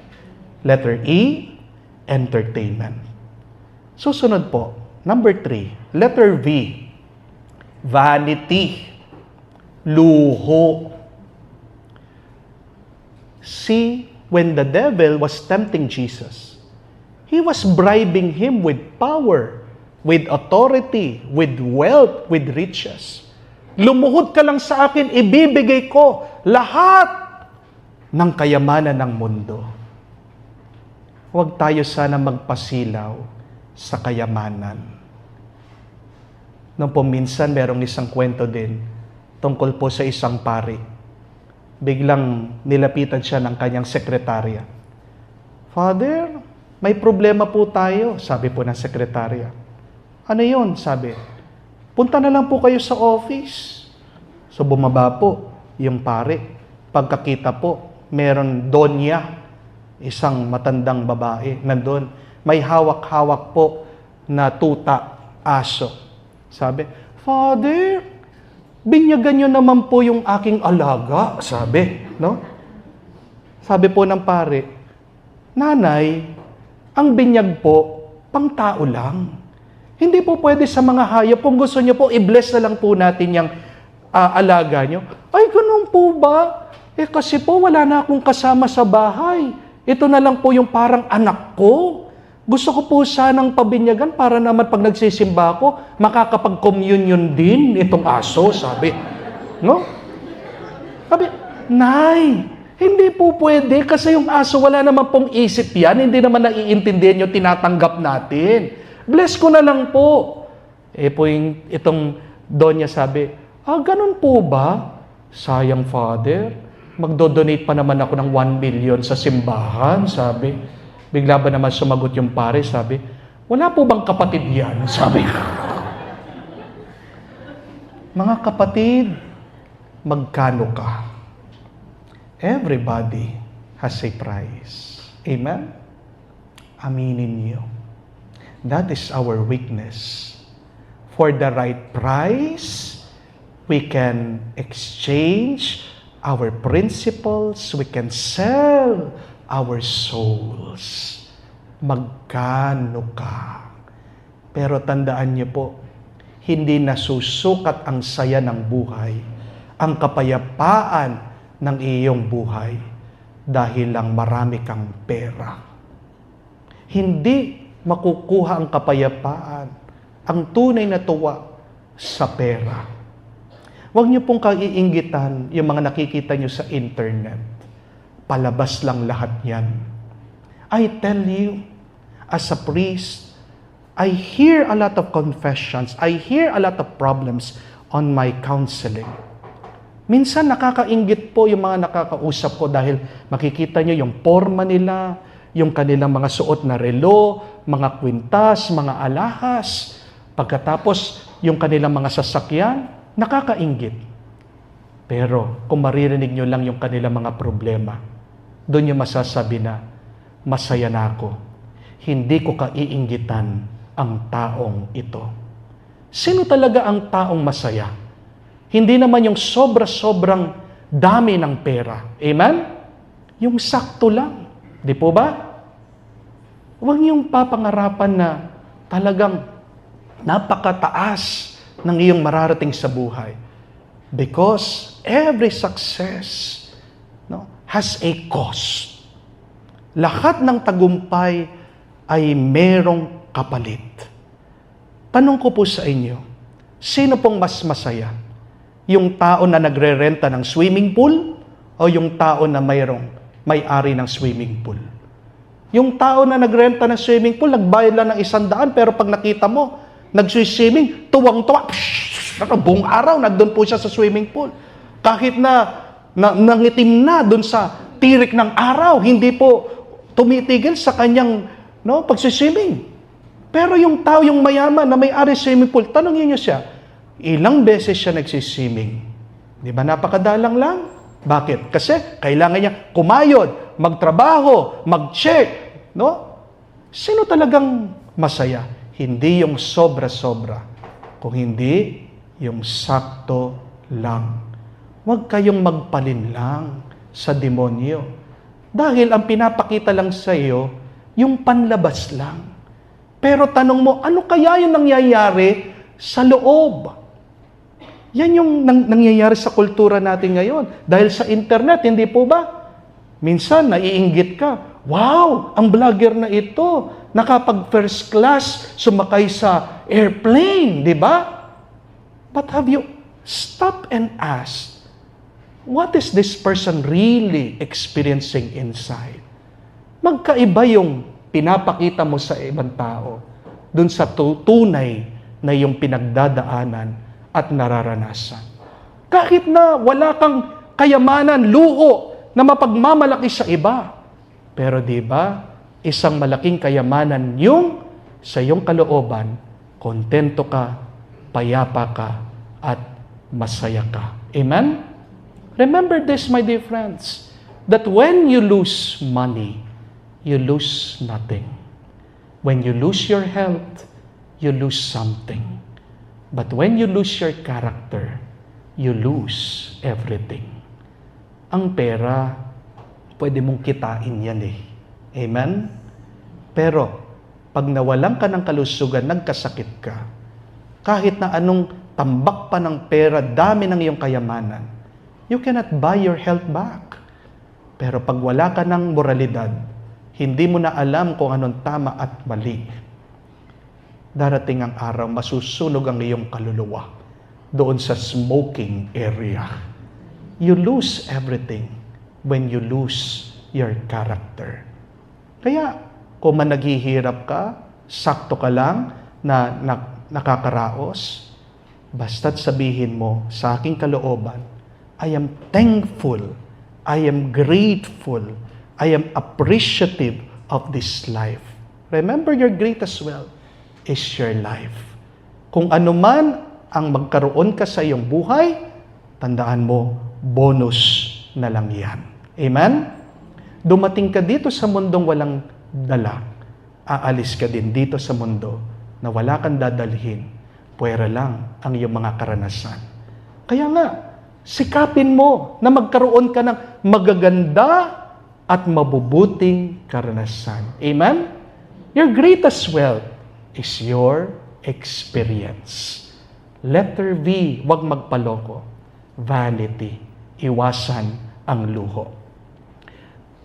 Letter E, entertainment. Susunod po, number 3, letter V, vanity, luho. See, when the devil was tempting Jesus, he was bribing him with power, with authority, with wealth, with riches. Lumuhod ka lang sa akin, ibibigay ko lahat ng kayamanan ng mundo. Huwag tayo sana magpasilaw sa kayamanan. Nung po minsan, merong isang kwento din tungkol po sa isang pari. Biglang nilapitan siya ng kanyang sekretarya. Father, may problema po tayo, sabi po ng sekretarya. Ano yun? Sabi, punta na lang po kayo sa office. So bumaba po yung pari. Pagkakita po, meron donya, isang matandang babae, nandun. May hawak-hawak po na tuta, aso. Sabi, Father, binyagan nyo naman po yung aking alaga, sabi, no? Sabi po ng pare, Nanay, ang binyag po, pang tao lang. Hindi po pwede sa mga hayop. Kung gusto nyo po, i-bless na lang po natin yung alaga nyo. Ay, ganun po ba? Kasi po, wala na akong kasama sa bahay. Ito na lang po yung parang anak ko. Gusto ko po sanang pabinyagan para naman pag nagsisimba ako, makakapag-communion din itong aso, sabi. No? Sabi, Nay, hindi po pwede kasi yung aso wala naman pong isip yan, hindi naman naiintindihan yung tinatanggap natin. Bless ko na lang po. Itong donya sabi, ganun po ba? Sayang, Father. Magdo-donate pa naman ako ng 1 million sa simbahan, sabi. Bigla ba naman sumagot yung pare, sabi, wala po bang kapatid yan? Sabi. Mga kapatid, magkano ka? Everybody has a price. Amen? Aminin niyo. That is our weakness. For the right price, we can exchange our principles, we can sell our souls. Magkano ka? Pero tandaan niyo po, hindi nasusukat ang saya ng buhay, ang kapayapaan ng iyong buhay dahil lang marami kang pera. Hindi makukuha ang kapayapaan, ang tunay na tuwa sa pera. Huwag niyo pong kaiinggitan yung mga nakikita niyo sa internet. Palabas lang lahat yan. I tell you, as a priest, I hear a lot of confessions. I hear a lot of problems on my counseling. Minsan nakakainggit po yung mga nakakausap ko dahil makikita nyo yung forma nila, yung kanilang mga suot na relo, mga kwintas, mga alahas. Pagkatapos, yung kanilang mga sasakyan, nakakainggit. Pero kung maririnig nyo lang yung kanilang mga problema, doon nyo masasabi na, masaya na ako. Hindi ko kaiinggitan ang taong ito. Sino talaga ang taong masaya? Hindi naman yung sobra-sobrang dami ng pera. Amen? Yung sakto lang. Di po ba? Huwag niyong papangarapan na talagang napakataas ng iyong mararating sa buhay. Because every success, no, has a cost. Lahat ng tagumpay ay merong kapalit. Tanong ko po sa inyo, sino pong mas masaya? Yung tao na nagre-renta ng swimming pool o yung tao na may-ari ng swimming pool? Yung tao na nagrenta ng swimming pool, nagbayad lang ng 100, pero pag nakita mo, nag-swimming, tuwang-tuwa, buong araw, nagdoon po siya sa swimming pool. Kahit na nangitim na doon sa tirik ng araw, hindi po tumitigil sa kanyang pagsiswimming. Pero yung tao, yung mayaman na may-ari swimming pool, tanongin niyo siya, ilang beses siya nagsiswimming? Di ba napakadalang lang? Bakit? Kasi kailangan niya kumayod, magtrabaho, mag-check. No? Sino talagang masaya? Hindi yung sobra-sobra, kung hindi yung sakto lang. Huwag kayong magpalinlang sa demonyo. Dahil ang pinapakita lang sa iyo, yung panlabas lang. Pero tanong mo, ano kaya yung nangyayari sa loob? Yan yung nangyayari sa kultura natin ngayon. Dahil sa internet, hindi po ba? Minsan, naiinggit ka. Wow, ang vlogger na ito, nakapag first class, sumakay sa airplane, di ba? But have you stopped and asked, what is this person really experiencing inside? Magkaiba yung pinapakita mo sa ibang tao dun sa tunay na yung pinagdadaanan at nararanasan. Kahit na wala kang kayamanan, luho, na mapagmamalaki sa iba. Pero di ba, isang malaking kayamanan yung sa iyong kalooban, kontento ka, payapa ka, at masaya ka. Amen? Remember this, my dear friends, that when you lose money, you lose nothing. When you lose your health, you lose something. But when you lose your character, you lose everything. Ang pera, pwede mong kitain yan eh. Amen? Pero, pag nawalan ka ng kalusugan, nagkasakit ka, kahit na anong tambak pa ng pera, dami ng iyong kayamanan, you cannot buy your health back. Pero pag wala ka ng moralidad, hindi mo na alam kung anong tama at mali, darating ang araw, masusunog ang iyong kaluluwa doon sa smoking area. You lose everything when you lose your character. Kaya, kung man naghihirap ka, sakto ka lang na nakakaraos, basta't sabihin mo sa aking kalooban, I am thankful, I am grateful, I am appreciative of this life. Remember, your greatest wealth is your life. Kung ano man ang magkaroon ka sa iyong buhay, tandaan mo, bonus na lang yan. Amen? Dumating ka dito sa mundong walang dala, aalis ka din dito sa mundo na wala kang dadalhin, puwera lang ang iyong mga karanasan. Kaya nga, sikapin mo na magkaroon ka ng magaganda at mabubuting karanasan. Amen? Your greatest wealth is your experience. Letter V, huwag magpaloko. Vanity. Iwasan ang luho.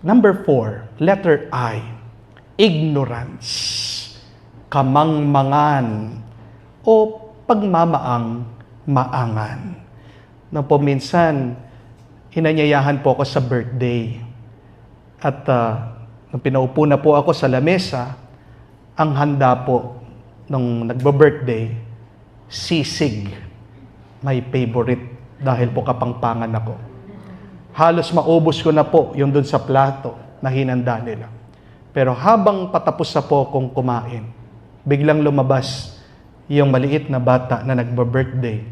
Number 4, letter I, ignorance. Kamangmangan o pagmamaang-maangan. Na po minsan, inanyayahan po ako sa birthday. At nung pinaupo na po ako sa lamesa, ang handa po nung nagbo-birthday, sisig. My favorite dahil po kapangpangan ako. Halos maubos ko na po yung dun sa plato na hinanda nila. Pero habang patapos na po akong kumain, biglang lumabas yung maliit na bata na nagbo-birthday.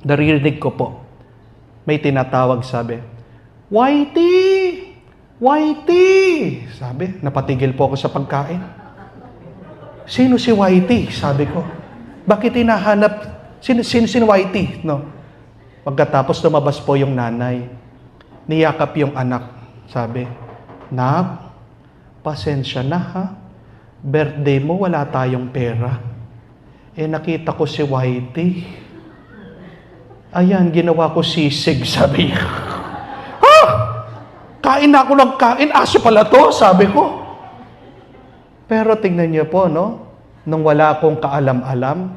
Naririnig ko po, may tinatawag, sabi, Whitey! Whitey! Sabi, napatigil po ako sa pagkain. Sino si Whitey? Sabi ko. Bakit hinahanap? Sino Whitey? No. Pagkatapos lumabas po yung nanay, niyakap yung anak. Sabi, Nak, pasensya na ha. birthday mo, wala tayong pera. Nakita ko si Whitey. Ayan, ginawa ko sisig, sabi niya. Kain na ako ng kain, aso pala to, sabi ko. Pero tingnan niyo po, no? Nung wala akong kaalam-alam,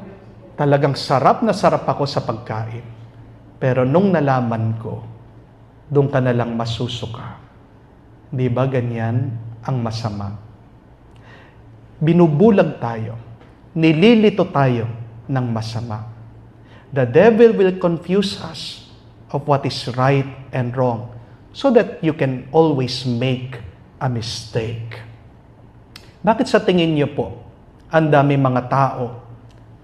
talagang sarap na sarap ako sa pagkain. Pero nung nalaman ko, doon ka na lang masusuka. Di ba ganyan ang masama? Binubulag tayo, nililito tayo ng masama. The devil will confuse us of what is right and wrong so that you can always make a mistake. Bakit sa tingin niyo po, ang dami mga tao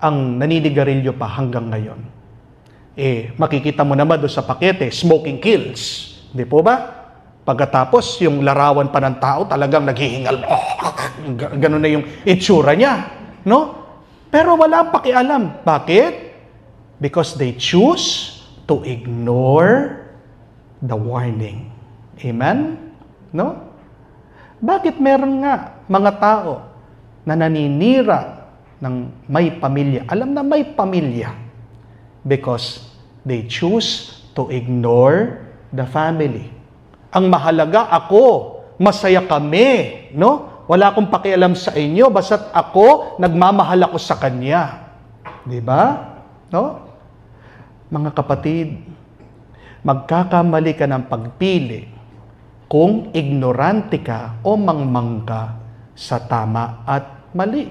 ang naninigarilyo pa hanggang ngayon? Makikita mo naman doon sa pakete, smoking kills. Di po ba? Pagkatapos, yung larawan pa ng tao talagang naghihingal. Ganun na yung itsura niya. No? Pero wala pakialam. Bakit? Because they choose to ignore the warning. Amen? No? Bakit meron nga mga tao na naninira ng may pamilya? Alam na may pamilya. Because they choose to ignore the family. Ang mahalaga ako, masaya kami, no? Wala akong pakialam sa inyo, basta't ako, nagmamahal ako sa kanya. Di ba? No? Mga kapatid, magkakamali ka ng pagpili kung ignorante ka o mangmang ka sa tama at mali.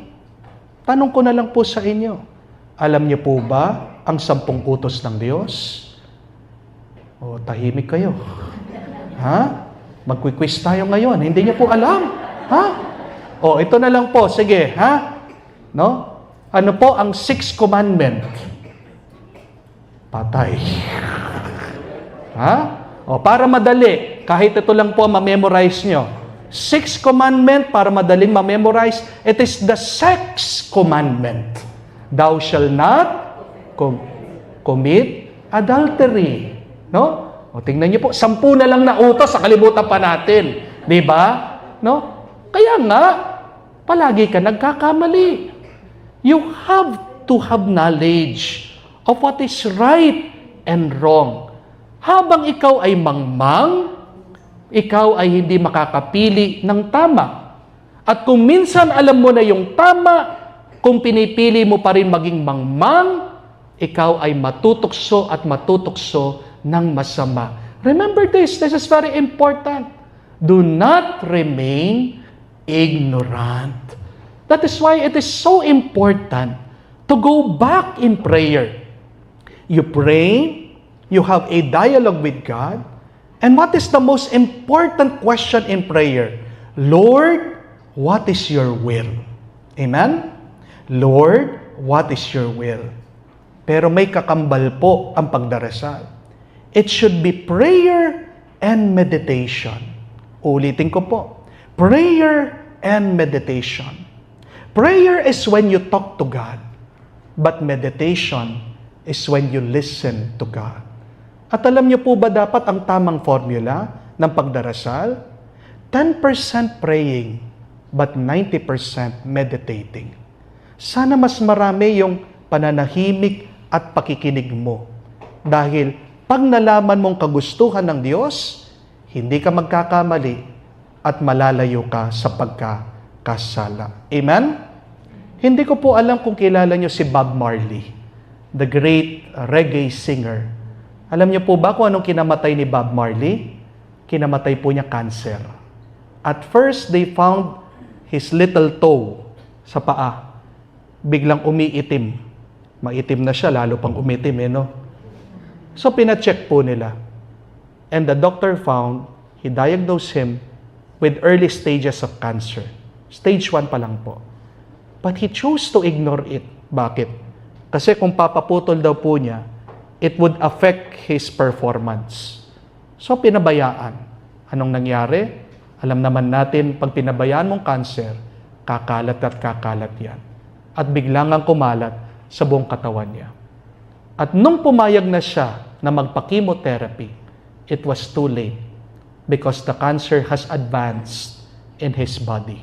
Tanong ko na lang po sa inyo, alam niyo po ba ang 10 utos ng Diyos? O, tahimik kayo. Ha? Magkwi-quiz tayo ngayon. Hindi niyo po alam. Ha? O, ito na lang po. Sige, ha? No? Ano po ang 6th commandment? Patay. Ha? O, para madali, kahit ito lang po ma-memorize nyo. 6th commandment, para madaling ma-memorize, it is the 6th commandment. Thou shall not commit adultery. No? O, tingnan niyo po, 10 na lang na utos, sa kalimutan pa natin. Di ba? No? Kaya nga, palagi ka nagkakamali. You have to have knowledge of what is right and wrong. Habang ikaw ay mangmang, ikaw ay hindi makakapili ng tama. At kung minsan alam mo na yung tama, kung pinipili mo pa rin maging mangmang, ikaw ay matutukso at matutukso ng masama. Remember this is very important. Do not remain ignorant. That is why it is so important to go back in prayer. You pray, you have a dialogue with God, and what is the most important question in prayer? Lord, what is your will? Amen? Lord, what is your will? Pero may kakambal po ang pagdarasal. It should be prayer and meditation. Ulitin ko po. Prayer and meditation. Prayer is when you talk to God. But meditation is when you listen to God. At alam niyo po ba dapat ang tamang formula ng pagdarasal? 10% praying, but 90% meditating. Sana mas marami yung pananahimik at pakikinig mo. Dahil pag nalaman mong kagustuhan ng Diyos, hindi ka magkakamali at malalayo ka sa pagkakasala. Amen? Hindi ko po alam kung kilala niyo si Bob Marley, the great reggae singer. Alam niyo po ba kung anong kinamatay ni Bob Marley? Kinamatay po niya cancer. At first, they found his little toe sa paa. Biglang umiitim. Maitim na siya, lalo pang umitim, no? So, pina-check po nila. And the doctor found, he diagnosed him with early stages of cancer. Stage 1 pa lang po. But he chose to ignore it. Bakit? Kasi kung papaputol daw po niya, it would affect his performance. So, pinabayaan. Anong nangyari? Alam naman natin, pag pinabayaan mong cancer, kakalat at kakalat yan. At biglang ang kumalat sa buong katawan niya. At nung pumayag na siya na magpa-chemotherapy, it was too late because the cancer has advanced in his body.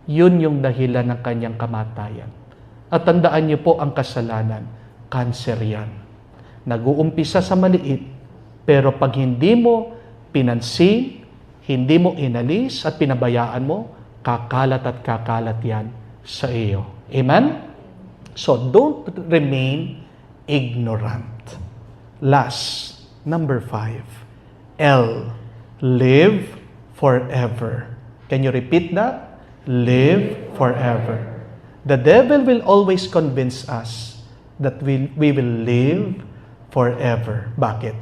yun yung dahilan ng kanyang kamatayan. At tandaan niyo po ang kasalanan, cancer yan. Nag-uumpisa sa maliit, pero pag hindi mo pinansin, hindi mo inalis at pinabayaan mo, kakalat at kakalat yan sa iyo. Amen? So, don't remain ignorant. Last, number 5. L, live forever. Can you repeat that? Live forever. The devil will always convince us that we will live forever. Bakit?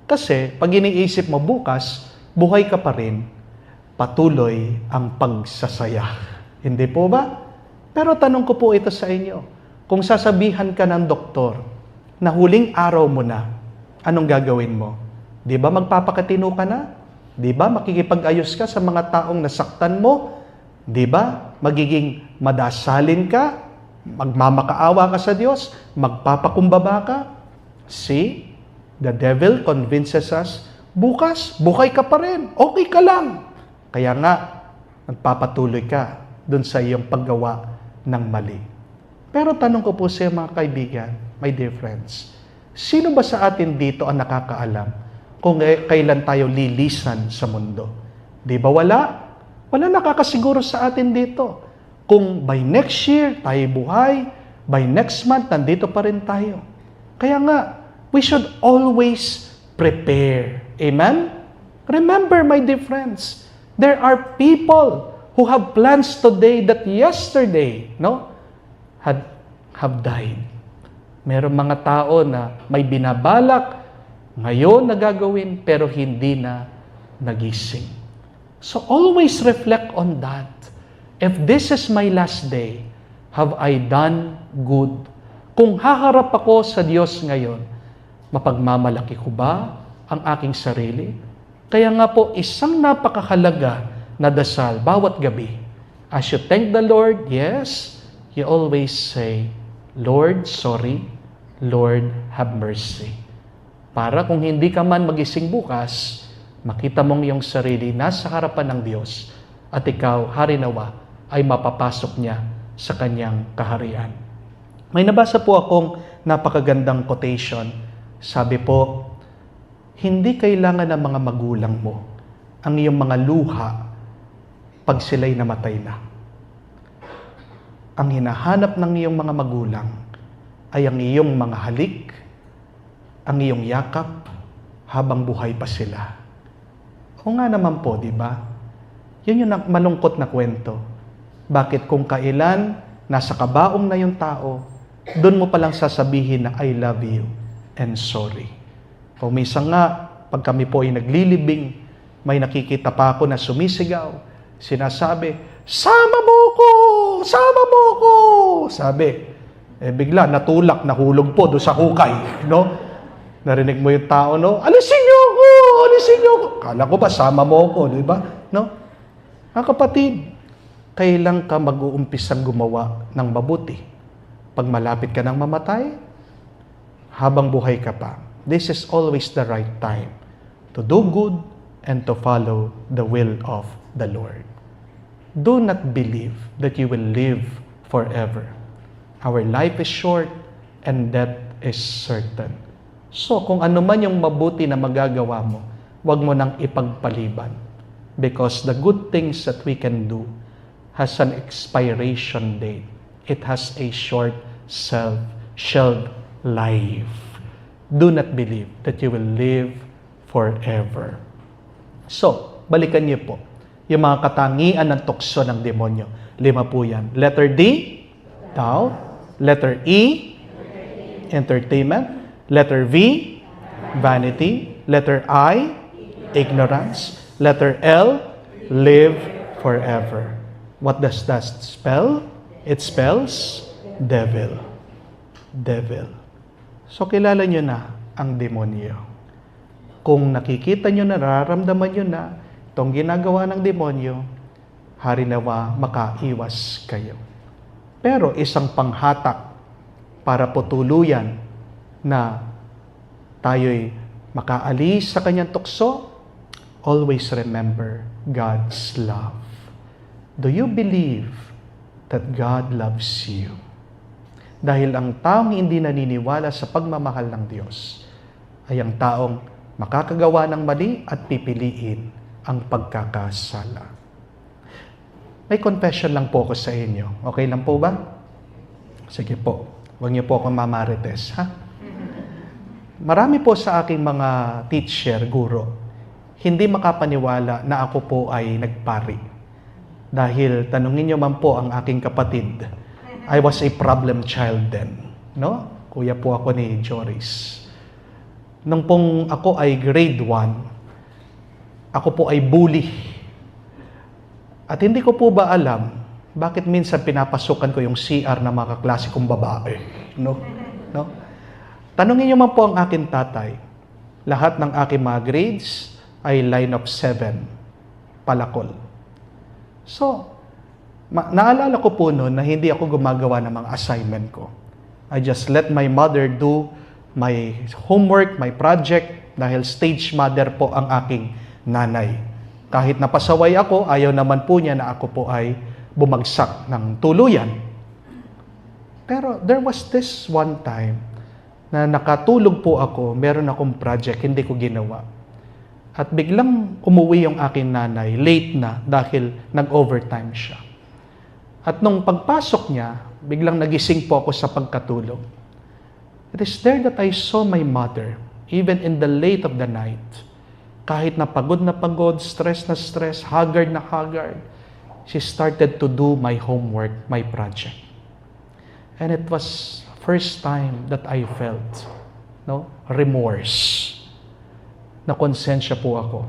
Kasi pag iniisip mo bukas, buhay ka pa rin, patuloy ang pagsasaya. Hindi po ba? Pero tanong ko po ito sa inyo. Kung sasabihan ka ng doktor na huling araw mo na, anong gagawin mo? Di ba magpapakatino ka na? Di ba makikipag-ayos ka sa mga taong nasaktan mo? Di ba? Magiging madasalin ka, magmamakaawa ka sa Diyos, magpapakumbaba ka. See? The devil convinces us, bukas, buhay ka pa rin, okay ka lang. Kaya nga, nagpapatuloy ka dun sa iyong paggawa ng mali. Pero tanong ko po sa mga kaibigan, my dear friends, sino ba sa atin dito ang nakakaalam kung kailan tayo lilisan sa mundo? Di ba wala? Wala nakakasiguro sa atin dito. Kung by next year tayo buhay, by next month nandito pa rin tayo. Kaya nga, we should always prepare. Amen? Remember, my dear friends, there are people who have plans today that yesterday, have died. Merong mga tao na may binabalak ngayon na gagawin pero hindi na nagising. So always reflect on that. If this is my last day, have I done good? Kung haharap ako sa Diyos ngayon, mapagmamalaki ko ba ang aking sarili? Kaya nga po, isang napakahalaga na dasal bawat gabi. As you thank the Lord, yes, you always say, Lord, sorry. Lord, have mercy. Para kung hindi ka man magising bukas, makita mong iyong sarili nasa harapan ng Diyos at ikaw, harinawa, ay mapapasok niya sa kanyang kaharian. May nabasa po akong napakagandang quotation. Sabi po, hindi kailangan ng mga magulang mo ang iyong mga luha pag sila'y namatay na. Ang hinahanap ng iyong mga magulang ay ang iyong mga halik, ang iyong yakap habang buhay pa sila. O nga naman po, di ba? Yun yung malungkot na kwento. Bakit kung kailan nasa kabaong na yung tao, doon mo palang sasabihin na I love you and sorry. Kung minsan nga, pag kami po ay naglilibing, may nakikita pa ako na sumisigaw, sinasabi, sama mo ko! Sama mo ko! Sabi, bigla natulak, nahulog po doon sa hukay, no? Narinig mo yung tao, no? Alisin niyo ako! Alisin niyo ako! Kala ko ba, sama mo ako, di ba? No? Kapatid, kailan ka mag-uumpisang gumawa ng mabuti? Pag malapit ka ng mamatay? Habang buhay ka pa. This is always the right time to do good and to follow the will of the Lord. Do not believe that you will live forever. Our life is short and death is certain. So, kung ano man yung mabuti na magagawa mo, huwag mo nang ipagpaliban. Because the good things that we can do has an expiration date. It has a short shelf life. Do not believe that you will live forever. So, balikan niyo po yung mga katangian ng tukso ng demonyo. 5 po yan. Letter D, doubt. Letter E, entertainment. Letter V, vanity. Letter I, ignorance. Letter L, live forever. What does that spell? It spells devil. Devil. So, kilala nyo na ang demonyo. Kung nakikita nyo na, nararamdaman nyo na itong ginagawa ng demonyo, harinawa makaiwas kayo. Pero isang panghatak para po tuluyan na tayo'y makaalis sa kanyang tukso, always remember God's love. Do you believe that God loves you? Dahil ang taong hindi naniniwala sa pagmamahal ng Diyos ay ang taong makakagawa ng mali at pipiliin ang pagkakasala. May confession lang po ako sa inyo. Okay lang po ba? Sige po. Huwag niyo po akong mamarites, ha? Marami po sa aking mga teacher, guro, hindi makapaniwala na ako po ay nagpari. Dahil tanungin niyo man po ang aking kapatid, I was a problem child then. No? Kuya po ako ni Joris. Nung pong ako ay grade 1, ako po ay bully. At hindi ko po ba alam bakit minsan pinapasukan ko yung CR ng mga kaklase kong babae. No? Tanungin niyo man po ang aking tatay. Lahat ng aking mga grades ay line of 7. Palakol. So, naalala ko po noon na hindi ako gumagawa ng mga assignment ko. I just let my mother do my homework, my project, dahil stage mother po ang aking nanay. Kahit napasaway ako, ayaw naman po niya na ako po ay bumagsak ng tuluyan. Pero there was this one time na nakatulog po ako, meron akong project, hindi ko ginawa. At biglang umuwi yung aking nanay, late na dahil nag-overtime siya. At nung pagpasok niya, biglang nagising po ako sa pagkatulog. It is there that I saw my mother, even in the late of the night. Kahit na pagod, stress na stress, haggard na haggard, she started to do my homework, my project. And it was first time that I felt remorse. Nakonsensya po ako.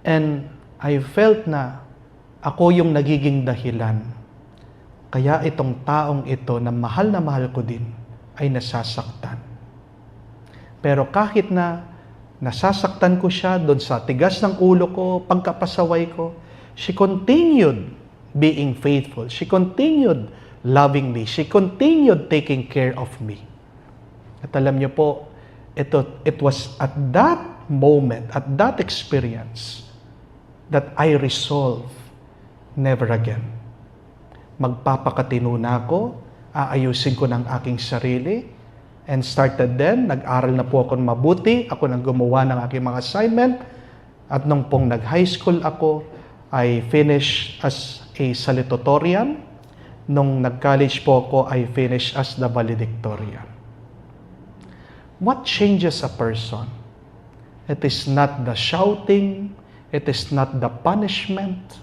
And I felt na ako yung nagiging dahilan. Kaya itong taong ito na mahal ko din ay nasasaktan. Pero kahit na nasasaktan ko siya doon sa tigas ng ulo ko, pagkapasaway ko, she continued being faithful. She continued loving me. She continued taking care of me. At alam niyo po, it was at that moment, at that experience, that I resolved never again. Magpapakatino na ako, aayusin ko ng aking sarili, and started then, nag-aral na po ako mabuti, ako nang gumawa ng aking mga assignment, at nung pong nag-high school ako, I finished as a salutatorian. Nung nag-college po ako, I finished as the valedictorian. What changes a person? It is not the shouting, it is not the punishment.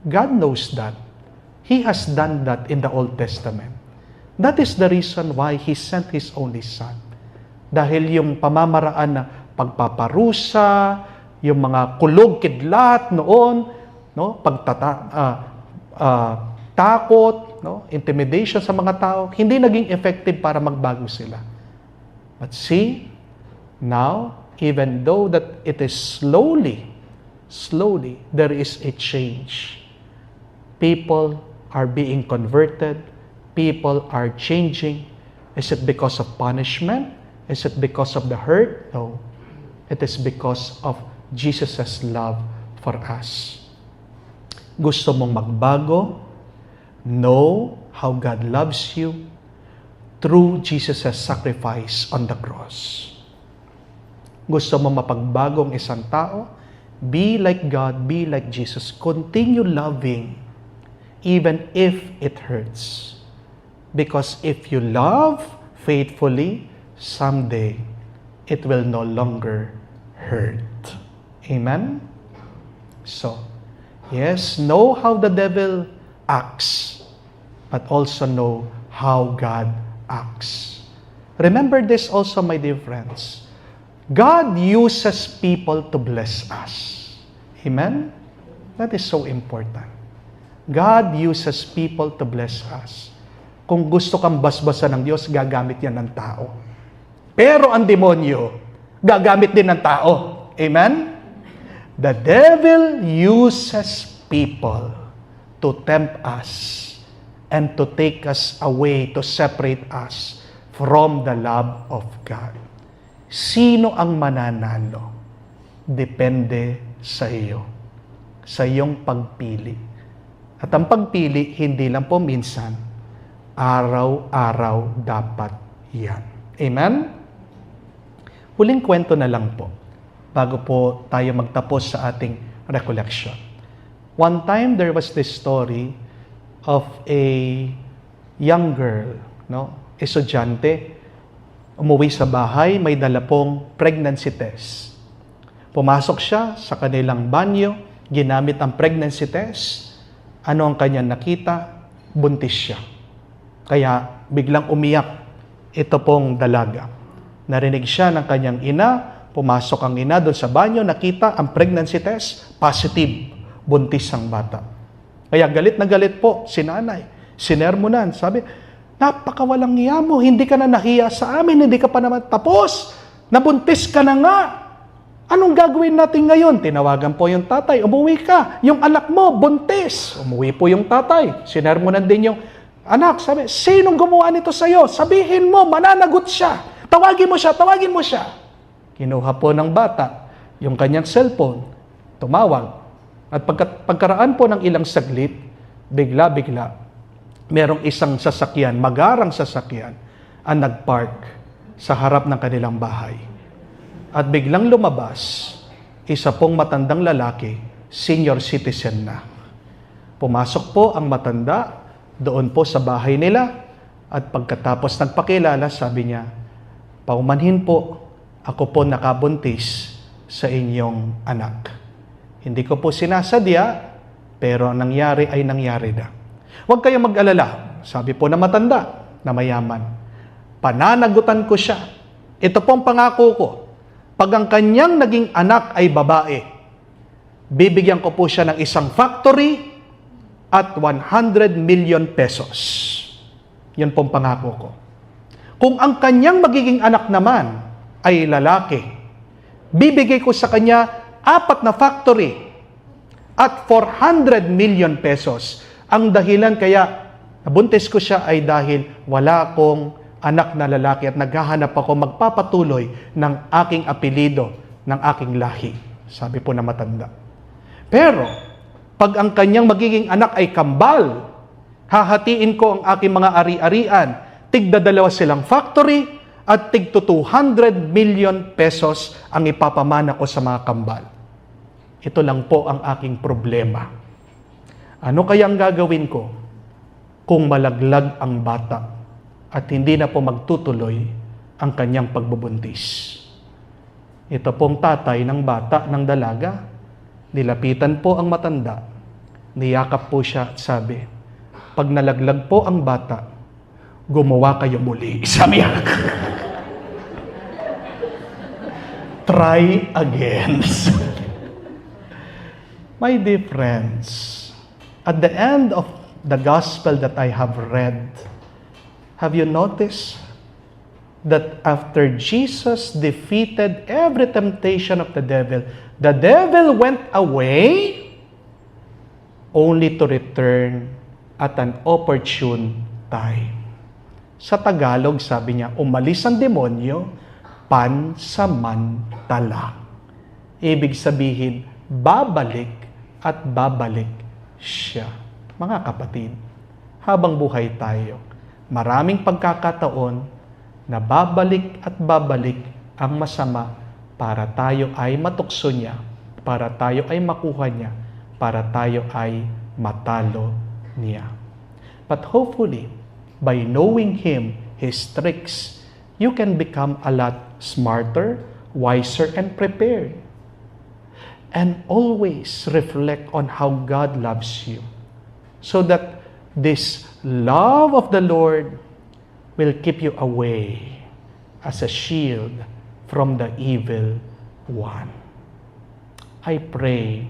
God knows that. He has done that in the Old Testament. That is the reason why He sent His only Son. Dahil yung pamamaraan na pagpaparusa, yung mga kulog, kidlat noon, takot, intimidation sa mga tao, hindi naging effective para magbago sila. But see, now, even though that it is slowly, there is a change. People are being converted. People are changing. Is it because of punishment? Is it because of the hurt? No. It is because of Jesus' love for us. Gusto mong magbago? Know how God loves you through Jesus' sacrifice on the cross. Gusto mo mapagbago ang isang tao? Be like God, be like Jesus. Continue loving even if it hurts. Because if you love faithfully, someday it will no longer hurt. Amen? So, yes, know how the devil acts, but also know how God acts. Remember this also, my dear friends. God uses people to bless us. Amen? That is so important. God uses people to bless us. Kung gusto kang basbasan ng Diyos, gagamit yan ng tao. Pero ang demonyo, gagamit din ng tao. Amen? The devil uses people to tempt us and to take us away, to separate us from the love of God. Sino ang mananalo? Depende sa iyo. Sa iyong pagpili. At ang pagpili, hindi lang po minsan, araw-araw dapat yan. Amen? Huling kwento na lang po, bago po tayo magtapos sa ating recollection. One time, there was this story of a young girl, estudyante, umuwi sa bahay, may dala pong pregnancy test. Pumasok siya sa kanilang banyo, ginamit ang pregnancy test. Ano ang kanyang nakita? Buntis siya. Kaya biglang umiyak ito pong dalaga. Narinig siya ng kanyang ina, pumasok ang ina doon sa banyo, nakita ang pregnancy test, positive, buntis ang bata. Kaya galit na galit po si nanay. Sinermonan, sabi, napakawalang hiya mo, hindi ka na nahiya sa amin, hindi ka pa naman tapos, nabuntis ka na nga. Anong gagawin natin ngayon? Tinawagan po yung tatay, umuwi ka, yung anak mo, buntis. Umuwi po yung tatay, sinermonan din yung anak, sabi, sinong gumawa nito sa'yo? Sabihin mo, mananagot siya. Tawagin mo siya, tawagin mo siya. Kinuha po ng bata yung kanyang cellphone, tumawag. At pagkaraan po ng ilang saglit, bigla-bigla, merong isang sasakyan, magarang sasakyan, ang nagpark sa harap ng kanilang bahay. At biglang lumabas, isa pong matandang lalaki, senior citizen na. Pumasok po ang matanda doon po sa bahay nila at pagkatapos nagpakilala, sabi niya, paumanhin po, ako po nakabuntis sa inyong anak. Hindi ko po sinasadya, pero ang nangyari ay nangyari na. Huwag kayong mag-alala, sabi po na matanda, na mayaman. Pananagutan ko siya. Ito pong pangako ko. Pag ang kanyang naging anak ay babae, bibigyan ko po siya ng isang factory at 100 million pesos. Yan pong pangako ko. Kung ang kanyang magiging anak naman ay lalaki, bibigay ko sa kanya 4 na factory at 400 million pesos. Ang dahilan kaya nabuntis ko siya ay dahil wala akong anak na lalaki at naghahanap ako magpapatuloy ng aking apelido, ng aking lahi. Sabi po na matanda. Pero, pag ang kanyang magiging anak ay kambal, hahatiin ko ang aking mga ari-arian, tigdadalawa silang factory, at tigto 200 million pesos ang ipapamana ko sa mga kambal. Ito lang po ang aking problema. Ano kayang gagawin ko kung malaglag ang bata at hindi na po magtutuloy ang kanyang pagbubuntis? Ito pong tatay ng bata, ng dalaga, nilapitan po ang matanda, niyakap po siya at sabi, pag nalaglag po ang bata, gumawa kayo muli. Sabi niya. Try again. My dear friends, at the end of the gospel that I have read, have you noticed that after Jesus defeated every temptation of the devil went away only to return at an opportune time. Sa Tagalog, sabi niya, umalis ang demonyo, pansamantala. Ibig sabihin, babalik at babalik siya. Mga kapatid, habang buhay tayo, maraming pagkakataon na babalik at babalik ang masama para tayo ay matukso niya, para tayo ay makuha niya, para tayo ay matalo niya. But hopefully, by knowing Him, His tricks, you can become a lot smarter, wiser, and prepared. And always reflect on how God loves you, so that this love of the Lord will keep you away as a shield from the evil one. We pray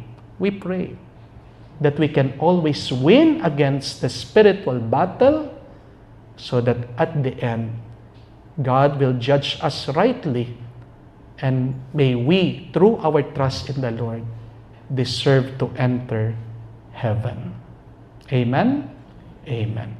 that we can always win against the spiritual battle, so that at the end, God will judge us rightly, and may we, through our trust in the Lord, deserve to enter heaven. Amen? Amen.